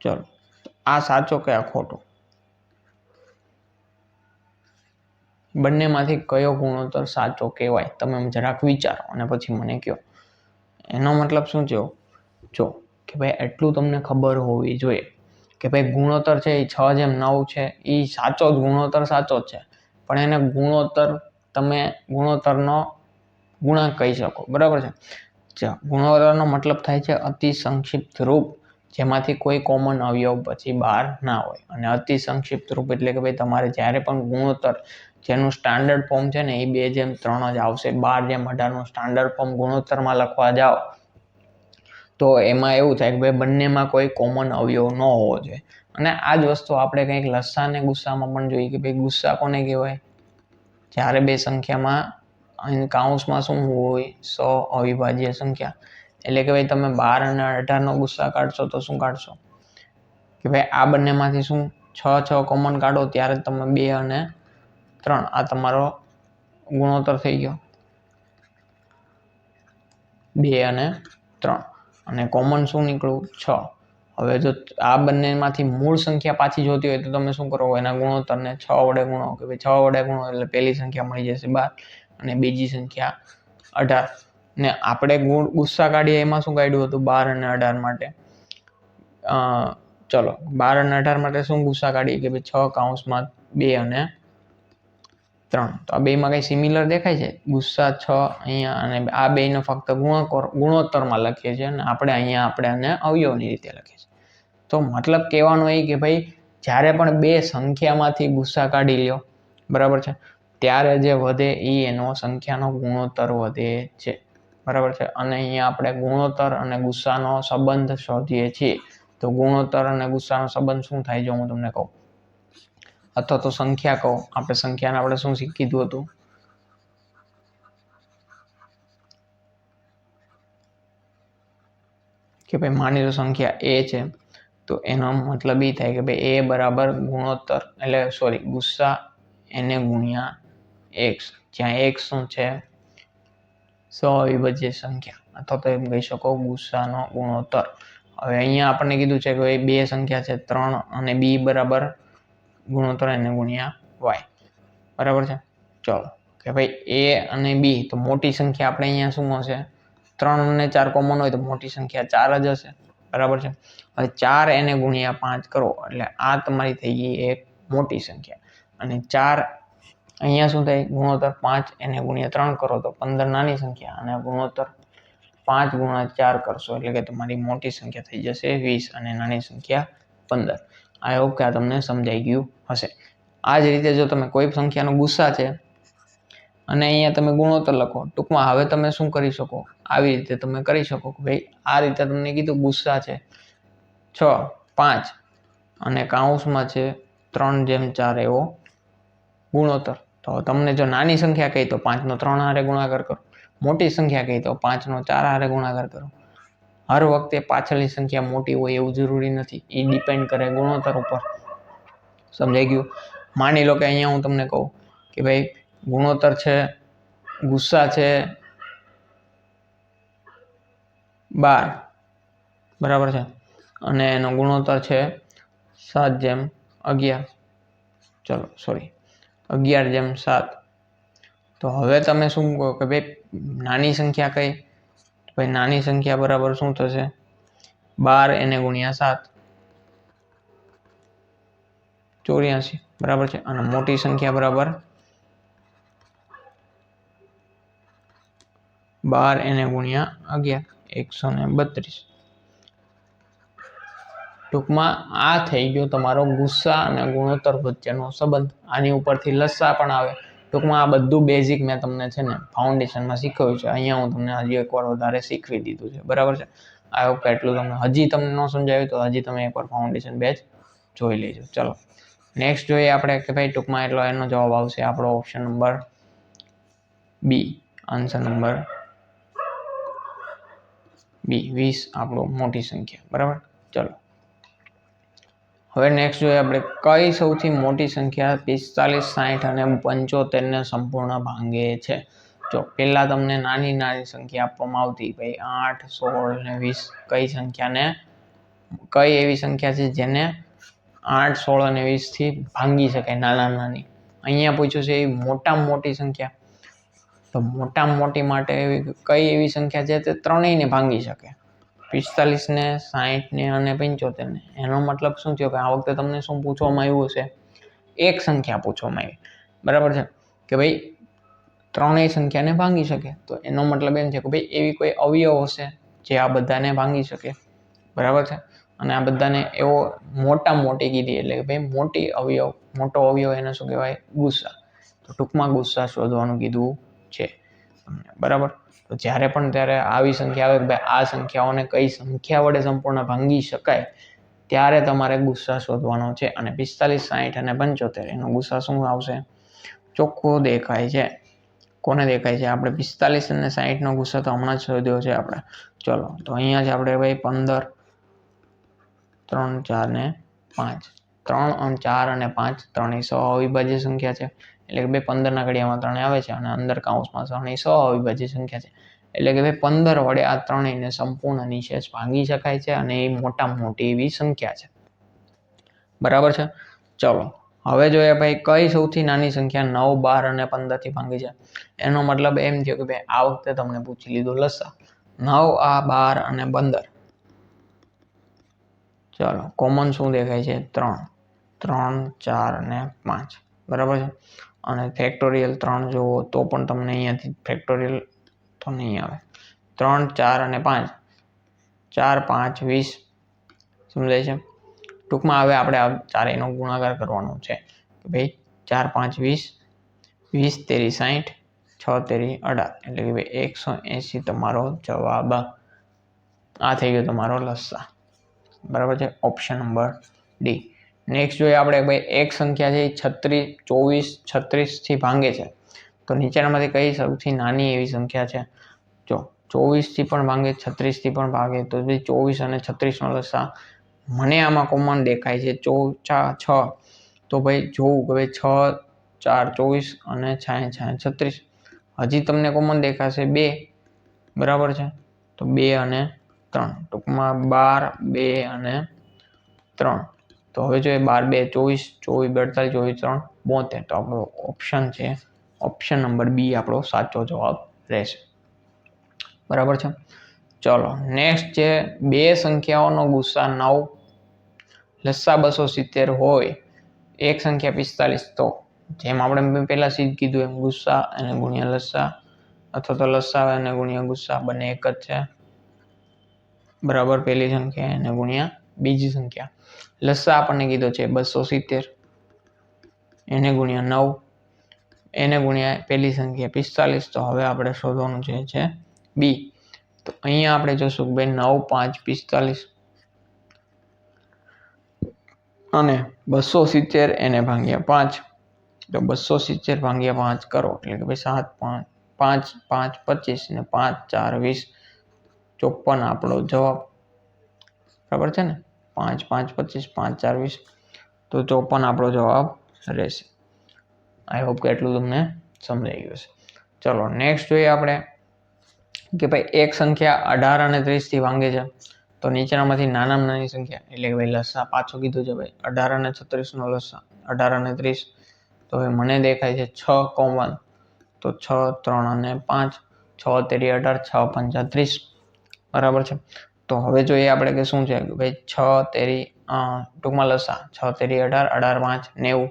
ચલો આ સાચો કે આ ખોટો? બંનેમાંથી કયો ગુણોત્તર સાચો કહેવાય? તમે જરાક વિચારો અને પછી મને કહો. એનો મતલબ શું થયો? જો કે ભાઈ એટલું તમને ખબર હોવી જોઈએ કે ભાઈ ગુણોત્તર છે એ 6:9 છે, એ સાચો જ ગુણોત્તર સાચો જ છે, પણ એને ગુણોત્તર તમે ગુણોત્તરનો ગુણાંક કહી શકો. બરાબર છે. ગુણોત્તરનો મતલબ થાય છે અતિ સંક્ષિપ્ત રૂપ, જેમાંથી કોઈ કોમન અવયવ પછી બહાર ના હોય. અને અતિ સંક્ષિપ્ત રૂપ એટલે કે ભાઈ તમારે જ્યારે પણ ગુણોત્તર જેનું સ્ટાન્ડર્ડ ફોર્મ છે ને એ 2:3 જ આવશે. 12:18નું સ્ટાન્ડર્ડ ફોર્મ ગુણોત્તરમાં લખવા જાઓ તો એમાં એવું થાય કે ભાઈ બંનેમાં કોઈ કોમન અવયવ ન હોવો જોઈએ. અને આ જ વસ્તુ આપણે કંઈક લસા અને ગુસ્સામાં પણ જોઈએ કે ભાઈ ગુસ્સા કોને કહેવાય? જ્યારે બે સંખ્યામાં કાઉન્સમાં શું હોય? 100 અવિભાજ્ય સંખ્યા. એટલે કે ભાઈ તમે 12 અને 18નો ગુસ્સા કાઢશો તો શું કાઢશો? કે ભાઈ આ બંનેમાંથી શું 6 કોમન કાઢો ત્યારે તમે 2 અને 3 આ તમારો ગુણોત્તર થઈ ગયો 2 અને 3 અને કોમન શું નીકળ્યું 6. હવે જો આ બંનેમાંથી મૂળ સંખ્યા પાછી જોતી હોય તો તમે શું કરો એના ગુણોત્તરને 6 વડે ગુણો કે ભાઈ 6 વડે ગુણો એટલે પહેલી સંખ્યા મળી જશે 12 અને બીજી સંખ્યા 18 ને આપણે ગુસ્સા કાઢીએ એમાં શું કાઢ્યું હતું 12 અને 18 માટે ચલો 12 અને 18 માટે શું ગુસ્સા કાઢીએ કે ભાઈ 6 કૌંસમાં 2 અને 3 તો આ બેમાં કઈ સિમિલર દેખાય છે ગુસ્સા 6 અહીંયા અને આ બેને ફક્ત ગુણોત્તરમાં લખીએ છીએ અને આપણે આને અવયવની રીતે લખીએ છીએ. તો મતલબ કહેવાનો એ કે ભાઈ જ્યારે પણ બે સંખ્યામાંથી ગુસ્સા કાઢી લ્યો બરાબર છે ત્યારે જે વધે એ એનો સંખ્યાનો ગુણોત્તર વધે છે બરાબર છે. અને અહીંયા આપણે ગુણોત્તર અને ગુસ્સાનો સંબંધ શોધીએ છીએ. તો ગુણોત્તર અને ગુસ્સાનો સંબંધ શું થાય જો હું તમને કહું અથવા તો સંખ્યા કહો આપણે સંખ્યાને આપણે શું કીધું હતું કે ભાઈ માની લો સંખ્યા a છે તો એનો મતલબ એ થાય કે ભાઈ a બરાબર ગુણોત્તર એટલે ગુસ્સા એને ગુણ્યા x જ્યાં x શું છે સવિભાજ્ય સંખ્યા અથવા તો એમ કહી શકો ગુસ્સાનો ગુણોત્તર. હવે અહીંયા આપણને કીધું છે કે ભાઈ બે સંખ્યા છે 3 અને b બરાબર ગુણોત્તર એને ગુણ્યા y બરાબર છે. ચલો કે ભાઈ a અને b તો મોટી સંખ્યા આપણે અહીંયા શું હશે 3 અને 4 કોમન હોય તો મોટી સંખ્યા 4 જ હશે બરાબર છે. હવે 4 એને ગુણ્યા 5 કરો એટલે આ તમારી થઈ ગઈ એક મોટી સંખ્યા અને 4 અહીંયા શું થાય ગુણોત્તર 5 એને ગુણ્યા 3 કરો તો 15 નાની સંખ્યા અને ગુણોત્તર 5 ગુણ્યા 4 કરશો એટલે કે તમારી મોટી સંખ્યા થઈ જશે 20 અને નાની સંખ્યા 15. આઈ હોપ કે આ તમને સમજાઈ ગયું હશે. આ જ રીતે જો તમે કોઈ સંખ્યાનો ગુસ્સા છે અને અહીંયા તમે ગુણોત્તર લખો ટૂંકમાં હવે તમે શું કરી શકો આવી રીતે તમે કરી શકો કે ભાઈ આ રીતે તમને કીધું ગુસ્સા છે 6 5 અને કૌંસમાં છે 3/4 એવો ગુણોત્તર. તો તમને જો નાની સંખ્યા કહી તો 5 નો 3 હારે ગુણાકાર કરો મોટી સંખ્યા કહી તો 5 નો 4 હારે ગુણાકાર કરો. હર વખતે પાછળની સંખ્યા મોટી હોય એવું જરૂરી નથી એ ડિપેન્ડ કરે ગુણોત્તર ઉપર. સમજાઈ ગયું. માની લો કે અહીંયા હું તમને કહું કે ભાઈ ગુણોત્તર છે ગુસ્સા છે 12 બરાબર છે અને એનો ગુણોત્તર છે 7/11 11/7. તો હવે તમે શું કહો કે ભાઈ નાની સંખ્યા કઈ ભાઈ નાની સંખ્યા બરાબર શું થશે 12 એને ગુણ્યા 7 84 બરાબર છે અને મોટી સંખ્યા બરાબર 12 એને ગુણ્યા 11 132. ટૂંકમાં આ થઈ ગયો તમારો ગુસ્સા અને ગુણોત્તર વચ્ચેનો સંબંધ. આની ઉપરથી લસ્સા પણ આવે. ટૂંકમાં આ બધું બેઝિક મેં તમને છે ને ફાઉન્ડેશનમાં શીખવ્યું છે. અહીંયા હું તમને હજી એકવાર વધારે શીખવી દીધું છે બરાબર છે. આઈ હોપ કે એટલું તમને હજી તમને ન સમજાવ્યું તો હજી તમે એકવાર ફાઉન્ડેશન બેચ જોઈ લેજો. ચલો નેક્સ્ટ જોઈએ આપણે કે ભાઈ ટૂંકમાં એટલો એનો જવાબ આવશે આપણો option number B. Answer number B 20 આપણો મોટી સંખ્યા બરાબર. ચલો હવે નેક્સ્ટ જોઈએ આપણે કઈ સૌથી મોટી સંખ્યા 45 60 અને 75 ને સંપૂર્ણ ભાંગે છે. જો પહેલા તમને નાની સંખ્યા આપવામાં આવતી ભાઈ 8 16 ને 20 કઈ સંખ્યાને કઈ એવી સંખ્યા છે જેને 8 16 અને 20 થી ભાંગી શકાય નાની. અહીંયા પૂછ્યું છે એ મોટામાં મોટી સંખ્યા. તો મોટામાં મોટી માટે કઈ એવી સંખ્યા છે તે ત્રણેયને ભાંગી શકે 45 ને 60 ને અને 75 ને. એનો મતલબ શું થયો કે આ વખતે તમને શું પૂછવામાં આવ્યું હશે એક સંખ્યા પૂછવામાં આવી બરાબર છે કે ભાઈ ત્રણેય સંખ્યાને ભાંગી શકે. તો એનો મતલબ એમ છે કે ભાઈ એવી કોઈ અવયવ હશે જે આ બધાને ભાંગી શકે બરાબર છે. અને આ બધાને એવો મોટામાં મોટી કીધી એટલે કે ભાઈ મોટો અવયવ એને શું કહેવાય ગુસ્સા. તો ટૂંકમાં ગુસ્સા શોધવાનું કીધું છે બરાબર. તો જ્યારે પણ ત્યારે આવી સંખ્યા આવે કે ભાઈ આ સંખ્યાઓને કઈ સંખ્યા વડે સંપૂર્ણ ભાંગી શકાય ત્યારે તમારે ગુસ્સા શોધવાનો છે. અને 45 60 અને 75 એનો ગુસ્સા શું આવશે ચોખ્ખો દેખાય છે. કોને દેખાય છે આપણે 45 અને 60 નો ગુસ્સા તો હમણાં જ શોધ્યો છે આપણે. ચલો તો અહીંયા જ આપણે ભાઈ 15 3 4 ને 5 3 અને 4 અને 5 ત્રણેય અવિભાજ્ય સંખ્યા છે એટલે કે ભાઈ 15ના ઘડિયામાં 3 આવે છે અને અંદર કૌંસમાં ત્રણેય અવિભાજ્ય સંખ્યા છે. એટલે કે ભાઈ 15 વડે આ ત્રણેયને સંપૂર્ણ નિશેષ ભાંગી શકાય છે અને એ મોટામાં મોટી એવી સંખ્યા છે. બરાબર છે. ચલો હવે જોઈએ ભાઈ કઈ સૌથી નાની સંખ્યા 9, 12 અને 15 થી ભાંગી છે. એનો મતલબ એમ થયો કે ભાઈ આ વખતે તમને પૂછી લીધો લસા 9, આ 12 અને 15. ચાલો કોમન શું દેખાય છે? 3, 3, 4 અને 5. બરાબર છે. અને ફેક્ટોરિયલ 3 જોવો તો પણ તમને અહીંયાથી ફેક્ટોરિયલ તો નહીં આવે. 3, 4 અને 5, 4, 5, 20. સમજાય છે. ટૂંકમાં હવે આપણે આ ચારેયનો ગુણાકાર કરવાનો છે કે ભાઈ 4, 5, 20, 20 તેરી 60, 6 તેરી 18. એટલે કે ભાઈ 180 તમારો જવાબ. આ થઈ ગયો તમારો લસા. બરાબર છે. Option number D. નેક્સ્ટ જોઈએ આપણે ભાઈ એક સંખ્યા છે 36, 24, 36 થી ભાંગે છે. તો નીચેનામાંથી કઈ સૌથી નાની એવી સંખ્યા છે? જો 24 થી પણ ભાંગે, 36 થી પણ ભાગે, તો ભાઈ 24 અને 36 નો લસા મને આમાં કોમન દેખાય છે 6. તો ભાઈ જોવું કે ભાઈ 6, 4, 24 અને 6, 36. હજી તમને કોમન દેખાશે 2. બરાબર છે. તો 2 અને 3. ટૂંકમાં 12, 2 અને 3. તો હવે જોઈએ 12, 2, 24, 24, 42, 23, 72. તો આપણો ઓપ્શન છે ઓપ્શન નંબર બી આપણો સાચો જવાબ રહેશે. બરાબર છે. ચલો નેક્સ્ટ છે બે સંખ્યાઓનો ગુસા 9, લસા 270 હોય, એક સંખ્યા 45. તો જેમ આપણે પહેલા સીધ કીધું એમ ગુસ્સા અને ગુણ્યા લસા અથવા તો લસા અને ગુણ્યા ગુસ્સા બંને એક જ છે. બરાબર. પહેલી સંખ્યા અને ગુણ્યા બીજી સંખ્યા. લસા આપણને કીધો છે 270, એને ગુણ્યા 9, એને ગુણ્યા પહેલી સંખ્યા 45. તો હવે આપણે શોધવાનું છે બી. તો અહીંયા આપણે જોશું કે ભાઈ 9, 5, 45 અને 270 એને ભાગ્યા 5. તો 270 ભાગ્યા 5 કરો એટલે કે ભાઈ 7, 5, 5, 25 ને 5, 4, 20, 54 આપણો જવાબ. બરાબર છે ને. 5, 5, 25, 5, 4, 20. તો 54 આપણો જવાબ રહેશે. આઈ હોપ કે એટલું તમને સમજાઈ ગયું છે. ચલો નેક્સ્ટ જોઈએ આપણે કે ભાઈ એક સંખ્યા 18 અને 30 થી ભાંગે છે. તો નીચેનામાંથી નાનામાં નાની સંખ્યા એટલે કે ભાઈ લસા પાછો કીધું છે ભાઈ 18 અને 36 નો લસા 18 અને 30. તો હવે મને દેખાય છે 6 કોમન. તો 6, 3 અને 5, 6 તેરી 18, 6, 5, 30. બરાબર છે. તો હવે જોઈએ આપણે કે શું છે કે ભાઈ 6 તેરી ટૂંકમાં લસા 6 તેરી 18, 18, 5, 90.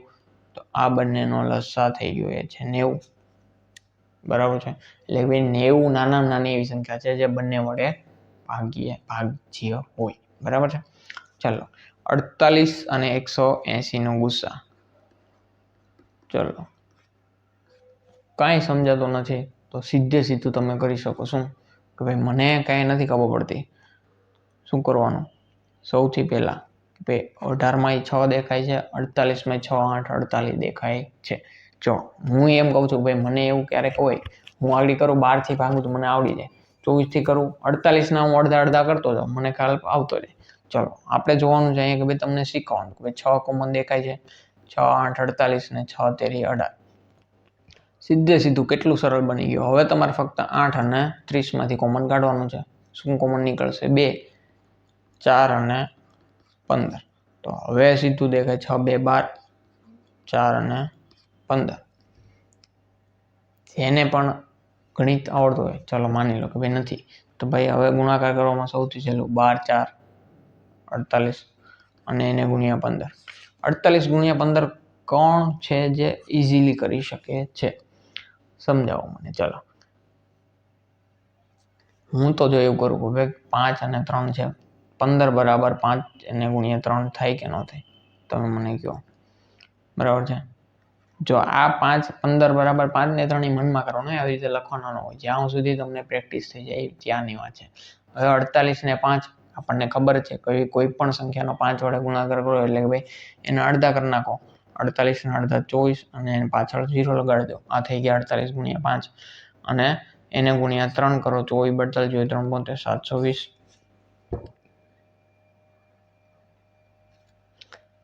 તો આ બંનેનો લસા થઈ ગયો એ છે 90. બરાબર છે. એટલે ભાઈ 90 નાનામાં નાની એવી સંખ્યા છે જે બંને વડે ભાગ્ય હોય. બરાબર છે. ચાલો 48 અને 180 નો ગુસ્સા. ચલો કાંઈ સમજાતું નથી તો સીધું તમે કરી શકો. શું કે ભાઈ મને કાંઈ નથી ખબર પડતી. શું કરવાનું? સૌથી પહેલા ભાઈ 18માં 6 દેખાય છે, 48માં 6, 8, 48 દેખાય છે. જો હું એમ કહું છું ભાઈ મને એવું ક્યારેક હોય હું આગળ કરું 12 થી ભાગું તો મને આવડી જાય, 24 થી કરું 48 ના હું અડધા કરતો જાઉં મને ખ્યાલ આવતો જાય. ચલો આપણે જોવાનું છે અહીંયા કે ભાઈ તમને શીખવાનું કે ભાઈ 6 કોમન દેખાય છે, 6, 8, 48 ને 6 તેરી 18. સીધું કેટલું સરળ બની ગયું. હવે તમારે ફક્ત 8 અને 30 માંથી કોમન કાઢવાનું છે. શું કોમન નીકળશે? 2, 4 અને 15. તો હવે સીધું દેખાય 6, 2, 12, 4 અને 15. જેને પણ ગણિત આવડતું હોય ચાલો માની લો કે ભાઈ નથી તો ભાઈ હવે ગુણાકાર કરવામાં સૌથી સહેલું 12, 4, 48 અને એને ગુણ્યા 15. 48 ગુણ્યા 15 કોણ છે જે ઇઝીલી કરી શકે છે? સમજાવો મને. ચાલો હું તો જો એવું કરું કે ભાઈ 5 અને 3 છે, 15 બરાબર 5 એને ગુણ્યા 3 થાય કે ન થાય? તમે મને કહો. બરાબર છે. જો આ 5, 15 બરાબર 5 ને 3 મનમાં કરો ને આવી રીતે લખવાનો ન હોય. જ્યાં સુધી તમને પ્રેક્ટિસ થઈ જાય ત્યાંની વાત છે. હવે 48 ને 5 આપણને ખબર છે કે કોઈ પણ સંખ્યાનો 5 વડે ગુણાકાર કરો એટલે કે ભાઈ એને અડધા કરી નાખો. 48 ના અડધા 24 અને એને પાછળ 0 લગાડી દો. આ થઈ ગયા 48 ગુણ્યા 5 અને એને ગુણ્યા 3 કરો. 24, 42, 3, 72, 720.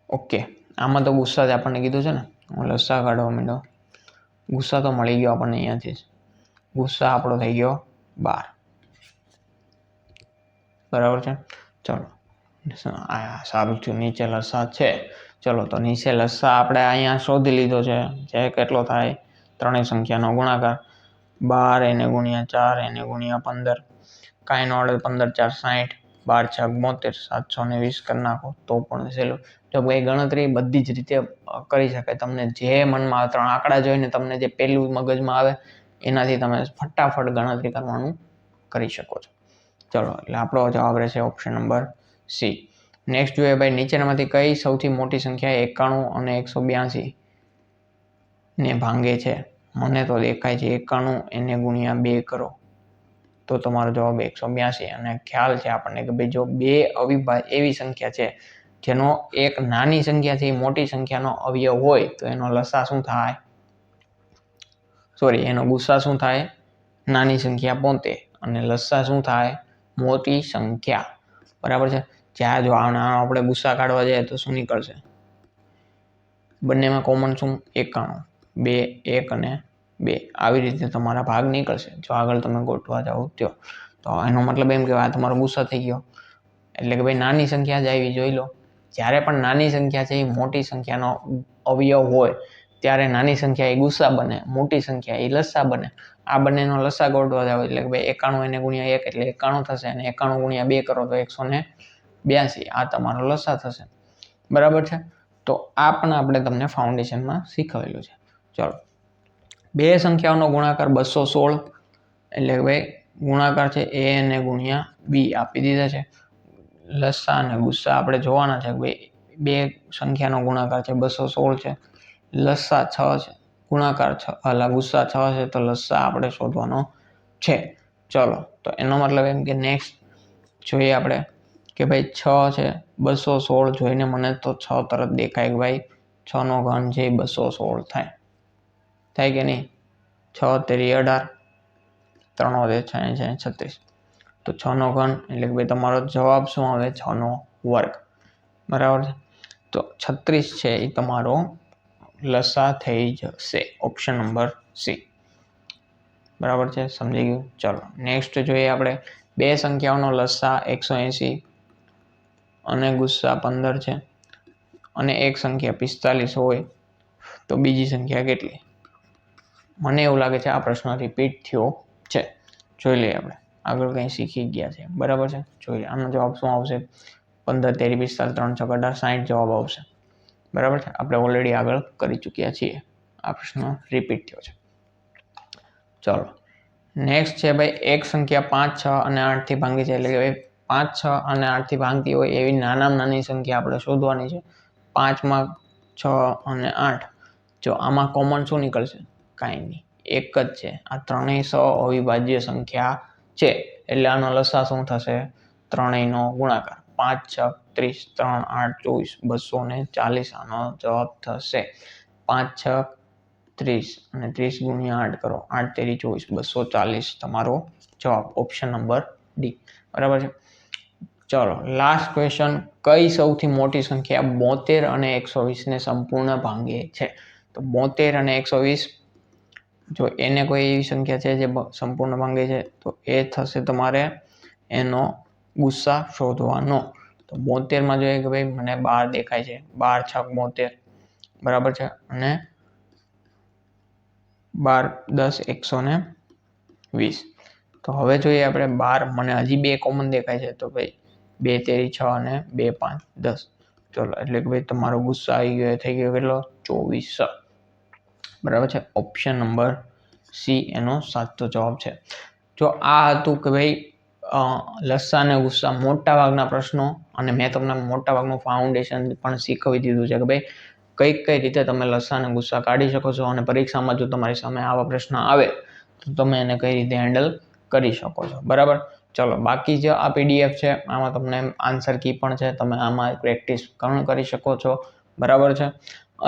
ઓકે આમાં તો ગુસ્સા જ આપણને કીધું છે ને. હું લસા કાઢવા માંડ્યો. ગુસ્સા તો મળી ગયો આપણને અહીંયાથી જ. ગુસ્સા આપણો થઈ ગયો 12. બરાબર છે. ચલો સારું થયું નીચે લસા છે. ચલો તો નીચે લસા આપણે અહીંયા શોધી લીધો છે. જે કેટલો થાય ત્રણેય સંખ્યાનો ગુણાકાર 12 એને ગુણ્યા 4 એને ગુણ્યા 15. કાંઈ નો અડે 15 4 60 12 6 72 720 કરી નાખો તો પણ સહેલું. જો ભાઈ ગણતરી બધી જ રીતે કરી શકાય. તમને જે મનમાં આવે 3 આંકડા જોઈને તમને જે પહેલું મગજમાં આવે એનાથી તમે ફટાફટ ગણતરી કરવાનું કરી શકો છો. ચલો એટલે આપણો જવાબ રહેશે ઓપ્શન નંબર સી. નેક્સ્ટ જોઈએ ભાઈ નીચેનામાંથી કઈ સૌથી મોટી સંખ્યા 91 અને 182 ને ભાંગે છે. મને તો દેખાય છે 91 એને ગુણ્યા 2 કરો તો તમારો જવાબ 182. અને ખ્યાલ છે આપણને કે ભાઈ જો બે અવિભાજ્ય એવી સંખ્યા છે જેનો એક નાની સંખ્યાથી મોટી સંખ્યાનો અવયવ હોય તો એનો લસા શું થાય, સોરી એનો ગુસ્સા શું થાય, નાની સંખ્યા 72 અને લસા શું થાય, મોટી સંખ્યા. બરાબર છે. જ્યાં જો આપણે ગુસ્સા કાઢવા જઈએ તો શું નીકળશે, બંનેમાં કોમન શું 91, 2 1 અને 2 આવી રીતે તમારા ભાગ નીકળશે જો આગળ તમે ગોઠવા જાઓ તો એનો મતલબ એમ કે આ તમારો ગુસ્સા થઈ ગયો એટલે કે ભાઈ નાની સંખ્યા જ આવી. જોઈ લો જ્યારે પણ નાની સંખ્યા છે એ મોટી સંખ્યાનો અવયવ હોય ત્યારે નાની સંખ્યા એ ગુસ્સા બને, મોટી સંખ્યા એ લસા બને. આ બંનેનો લસા ગોઠવા જાવ એટલે કે ભાઈ 91 એને ગુણ્યા 1 એટલે 91 થશે અને 91 ગુણ્યા 2 કરો તો 182 આ તમારો લસા થશે. બરાબર છે. તો આ પણ આપણે તમને ફાઉન્ડેશનમાં શીખવેલું છે. ચલો બે સંખ્યાઓનો ગુણાકાર 216 એટલે કે ભાઈ ગુણાકાર છે એ અને ગુણ્યા બી આપી દીધા છે. લસા અને ગુસ્સા આપણે જોવાના છે. ભાઈ બે સંખ્યાનો ગુણાકાર છે 216 છે, લસા 6 છે, ગુણાકાર 6 ગુસ્સા 6 છે તો લસા આપણે શોધવાનો છે. ચલો તો એનો મતલબ એમ કે નેક્સ્ટ જોઈએ આપણે કે ભાઈ 6 છે 216 જોઈને મને તો 6 તરત દેખાય કે ભાઈ 6 નો ઘન છે 216 થાય કે નહીં. 6 તેરી 18, 3 6 36 તો 6 નો ઘન એટલે કે ભાઈ તમારો જવાબ શું આવે 6 નો વર્ગ. બરાબર છે. તો 36 છે એ તમારો લસા થઈ જશે ઓપ્શન નંબર સી. બરાબર છે, સમજી ગયું. ચલો નેક્સ્ટ જોઈએ આપણે બે સંખ્યાઓનો લસા 180 અને ગુસ્સા 15 છે અને એક સંખ્યા 45 હોય તો બીજી સંખ્યા કેટલી. મને એવું લાગે છે આ પ્રશ્ન રિપીટ થયો છે. જોઈ લઈએ આપણે આગળ કંઈ શીખી ગયા છે. બરાબર છે. જોઈએ આનો જવાબ શું આવશે. 15 તેરી 45 3 6 18 60 જવાબ આવશે. બરાબર છે. આપણે ઓલરેડી આગળ કરી ચૂક્યા છીએ. આ પ્રશ્ન રિપીટ થયો છે. ચલો નેક્સ્ટ છે ભાઈ એક સંખ્યા 5 6 અને 8 થી ભાંગી છે એટલે કે 5 6 અને 8 થી ભાંગતી હોય એવી નાનામાં નાની સંખ્યા આપણે શોધવાની છે. 5 માં 6 અને 8 જો આમાં કોમન શું નીકળશે, કાંઈ નહીં, એક જ છે. આ ત્રણેય અવિભાજ્ય સંખ્યા છે એટલે આનો લસા શું થશે, ત્રણેયનો ગુણાકાર. 5 6 30 3 8 24 240 આનો જવાબ થશે. 5 6 30 અને 30 ગુણ્યા 8 કરો 8 તેરી 24 240 તમારો જવાબ ઓપ્શન નંબર ડી. બરાબર છે. ચલો લાસ્ટ ક્વેશ્ચન કઈ સૌથી મોટી સંખ્યા 72 અને 120 ને સંપૂર્ણ ભાંગે છે. તો 72 અને 120 જો એને કોઈ એવી સંખ્યા છે જે સંપૂર્ણ ભાંગે છે તો એ થશે તમારે એનો ગુસ્સા શોધવાનો. તો 72 માં જોઈએ કે ભાઈ મને 12 દેખાય છે, 12 6 72 બરાબર છે અને 12 10 120. તો હવે જોઈએ આપણે 12 મને હજી બે કોમન દેખાય છે તો ભાઈ 2 તેરી 6 અને 2 5 10. ચલો એટલે કે ભાઈ તમારો ગુસ્સા આવી ગયો થઈ ગયો કેટલો 24. બરાબર છે. ઓપ્શન નંબર સી એનો સાચો જવાબ છે. જો આ હતું કે ભાઈ લસા અને ગુસ્સા મોટા ભાગના પ્રશ્નો અને મેં તમને મોટા ભાગનું ફાઉન્ડેશન પણ શીખવી દીધું છે કે ભાઈ કઈ રીતે તમે લસા અને ગુસ્સા કાઢી શકો છો અને પરીક્ષામાં જો તમારી સામે આવા પ્રશ્ન આવે તો તમે એને કઈ રીતે હેન્ડલ કરી શકો છો. બરાબર. ચલો બાકી જે આ પીડીએફ છે આમાં તમને આન્સર કી પણ છે, તમે આમાં પ્રેક્ટિસ પણ કરી શકો છો. બરાબર છે.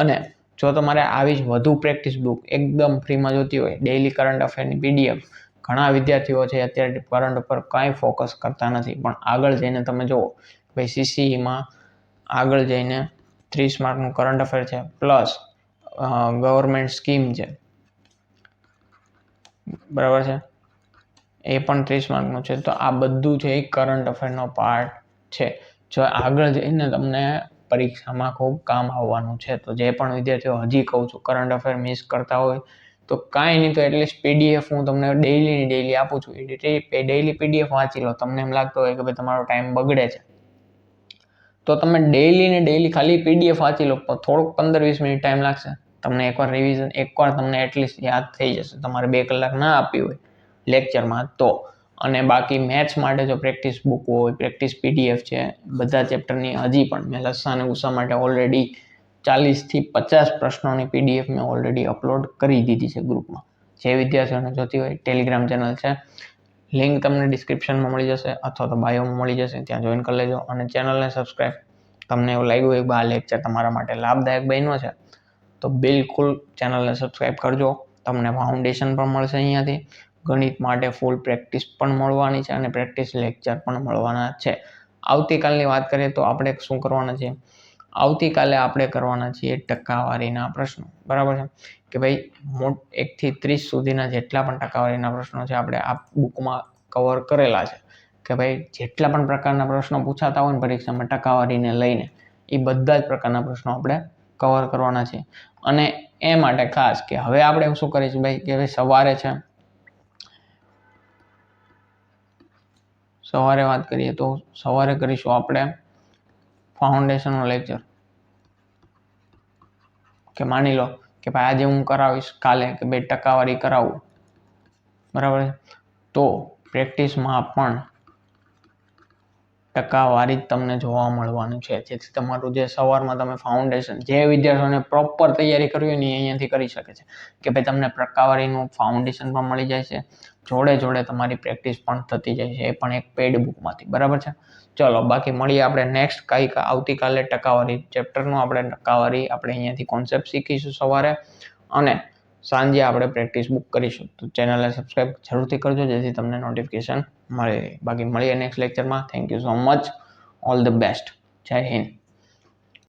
અને જો તમારે આવી જ વધુ પ્રેક્ટિસ બુક એકદમ ફ્રીમાં જોતી હોય ડેઇલી કરંટ અફેરની પીડીએફ, ઘણા વિદ્યાર્થીઓ છે અત્યારે કરંટ પર કાંઈ ફોકસ કરતા નથી પણ આગળ જઈને તમે જુઓ ભાઈ સીસીઈમાં આગળ જઈને 30 માર્કનું કરંટ અફેર છે પ્લસ ગવર્મેન્ટ સ્કીમ છે બરાબર છે, એ પણ 30 માર્કનું છે. તો આ બધું છે એ કરંટ અફેરનો પાર્ટ છે. જો આગળ જઈને તમને પરીક્ષામાં ખૂબ કામ આવવાનું છે. તો જે પણ વિદ્યાર્થીઓ હજી કહું છું કરંટ અફેર મિસ કરતા હોય તો કાંઈ નહીં, તો એટલીસ્ટ PDF હું તમને ડેઈલી આપું છું. ડેઈલી PDF વાંચી લો. તમને એમ લાગતો હોય કે ભાઈ તમારો ટાઈમ બગડે છે, તો તમે ડેઈલી ખાલી PDF વાંચી લો. થોડુંક 15-20 મિનિટ ટાઈમ લાગશે. તમને એકવાર રિવિઝન, એકવાર તમને એટલીસ્ટ યાદ થઈ જશે. તમારે 2 કલાક ના આપી હોય લેક્ચરમાં તો. અને બાકી મેથ્સ માટે જો પ્રેક્ટિસ બુક હોય, પ્રેક્ટિસ PDF છે, બધા ચેપ્ટરની હજી પણ મેં લસ્સા અને ઉષા માટે ઓલરેડી 40થી 50 પ્રશ્નોની PDF મેં ઓલરેડી અપલોડ કરી દીધી છે ગ્રુપમાં. જે વિદ્યાર્થીઓને જોતી હોય ટેલિગ્રામ ચેનલ છે, લિંક તમને ડિસ્ક્રિપ્શનમાં મળી જશે અથવા તો બાયોમાં મળી જશે, ત્યાં જોઈન કરી લેજો. અને ચેનલને સબસ્ક્રાઈબ. તમને એવું લાગ્યું હોય કે આ લેક્ચર તમારા માટે લાભદાયક બન્યો છે તો બિલકુલ ચેનલને સબસ્ક્રાઈબ કરજો. તમને ફાઉન્ડેશન પણ મળશે અહીંયાથી. ગણિત માટે ફૂલ પ્રેક્ટિસ પણ મળવાની છે અને પ્રેક્ટિસ લેક્ચર પણ મળવાના છે. આવતીકાલની વાત કરીએ તો આપણે શું કરવાના છે? આવતીકાલે આપણે કરવાના છીએ ટકાવારીના પ્રશ્નો. બરાબર છે કે ભાઈ 1 થી 30 સુધીના જેટલા પણ ટકાવારીના પ્રશ્નો છે આપણે આ બુકમાં કવર કરેલા છે. કે ભાઈ જેટલા પણ પ્રકારના પ્રશ્નો પૂછાતા હોય ને પરીક્ષામાં ટકાવારીને લઈને, એ બધા જ પ્રકારના પ્રશ્નો આપણે કવર કરવાના છે. અને એ માટે ખાસ કે હવે આપણે શું કરીશું ભાઈ કે ભાઈ સવારે વાત કરીએ તો સવારે કરીશું આપણે ફાઉન્ડેશનનો લેક્ચર. કે માની લો કે ભાઈ આજે હું કરાવીશ, કાલે કે ભાઈ ટકાવારી કરાવું, બરાબર છે, તો પ્રેક્ટિસમાં પણ ટકાવારી જ તમને જોવા મળવાનું છે. જેથી તમારું જે સવારમાં તમે ફાઉન્ડેશન, જે વિદ્યાર્થીઓને પ્રોપર તૈયારી કરવી હોય ને અહીંયાથી કરી શકે છે. કે ભાઈ તમને ટકાવારીનું ફાઉન્ડેશન પણ મળી જાય છે, જોડે તમારી પ્રેક્ટિસ પણ થતી જાય છે, એ પણ એક પેઇડ બુકમાંથી. બરાબર છે. ચલો બાકી મળીએ આપણે નેક્સ્ટ આવતીકાલે ટકાવારી ચેપ્ટરનું. આપણે અહીંયાથી કોન્સેપ્ટ શીખીશું સવારે, અને સાંજે આપણે પ્રેક્ટિસ બુક કરીશું. તો ચેનલને સબસ્ક્રાઈબ જરૂરથી કરજો જેથી તમને નોટિફિકેશન મળે. બાકી મળીએ નેક્સ્ટ લેક્ચરમાં. Thank you so much. All the best. જય હિન્દ.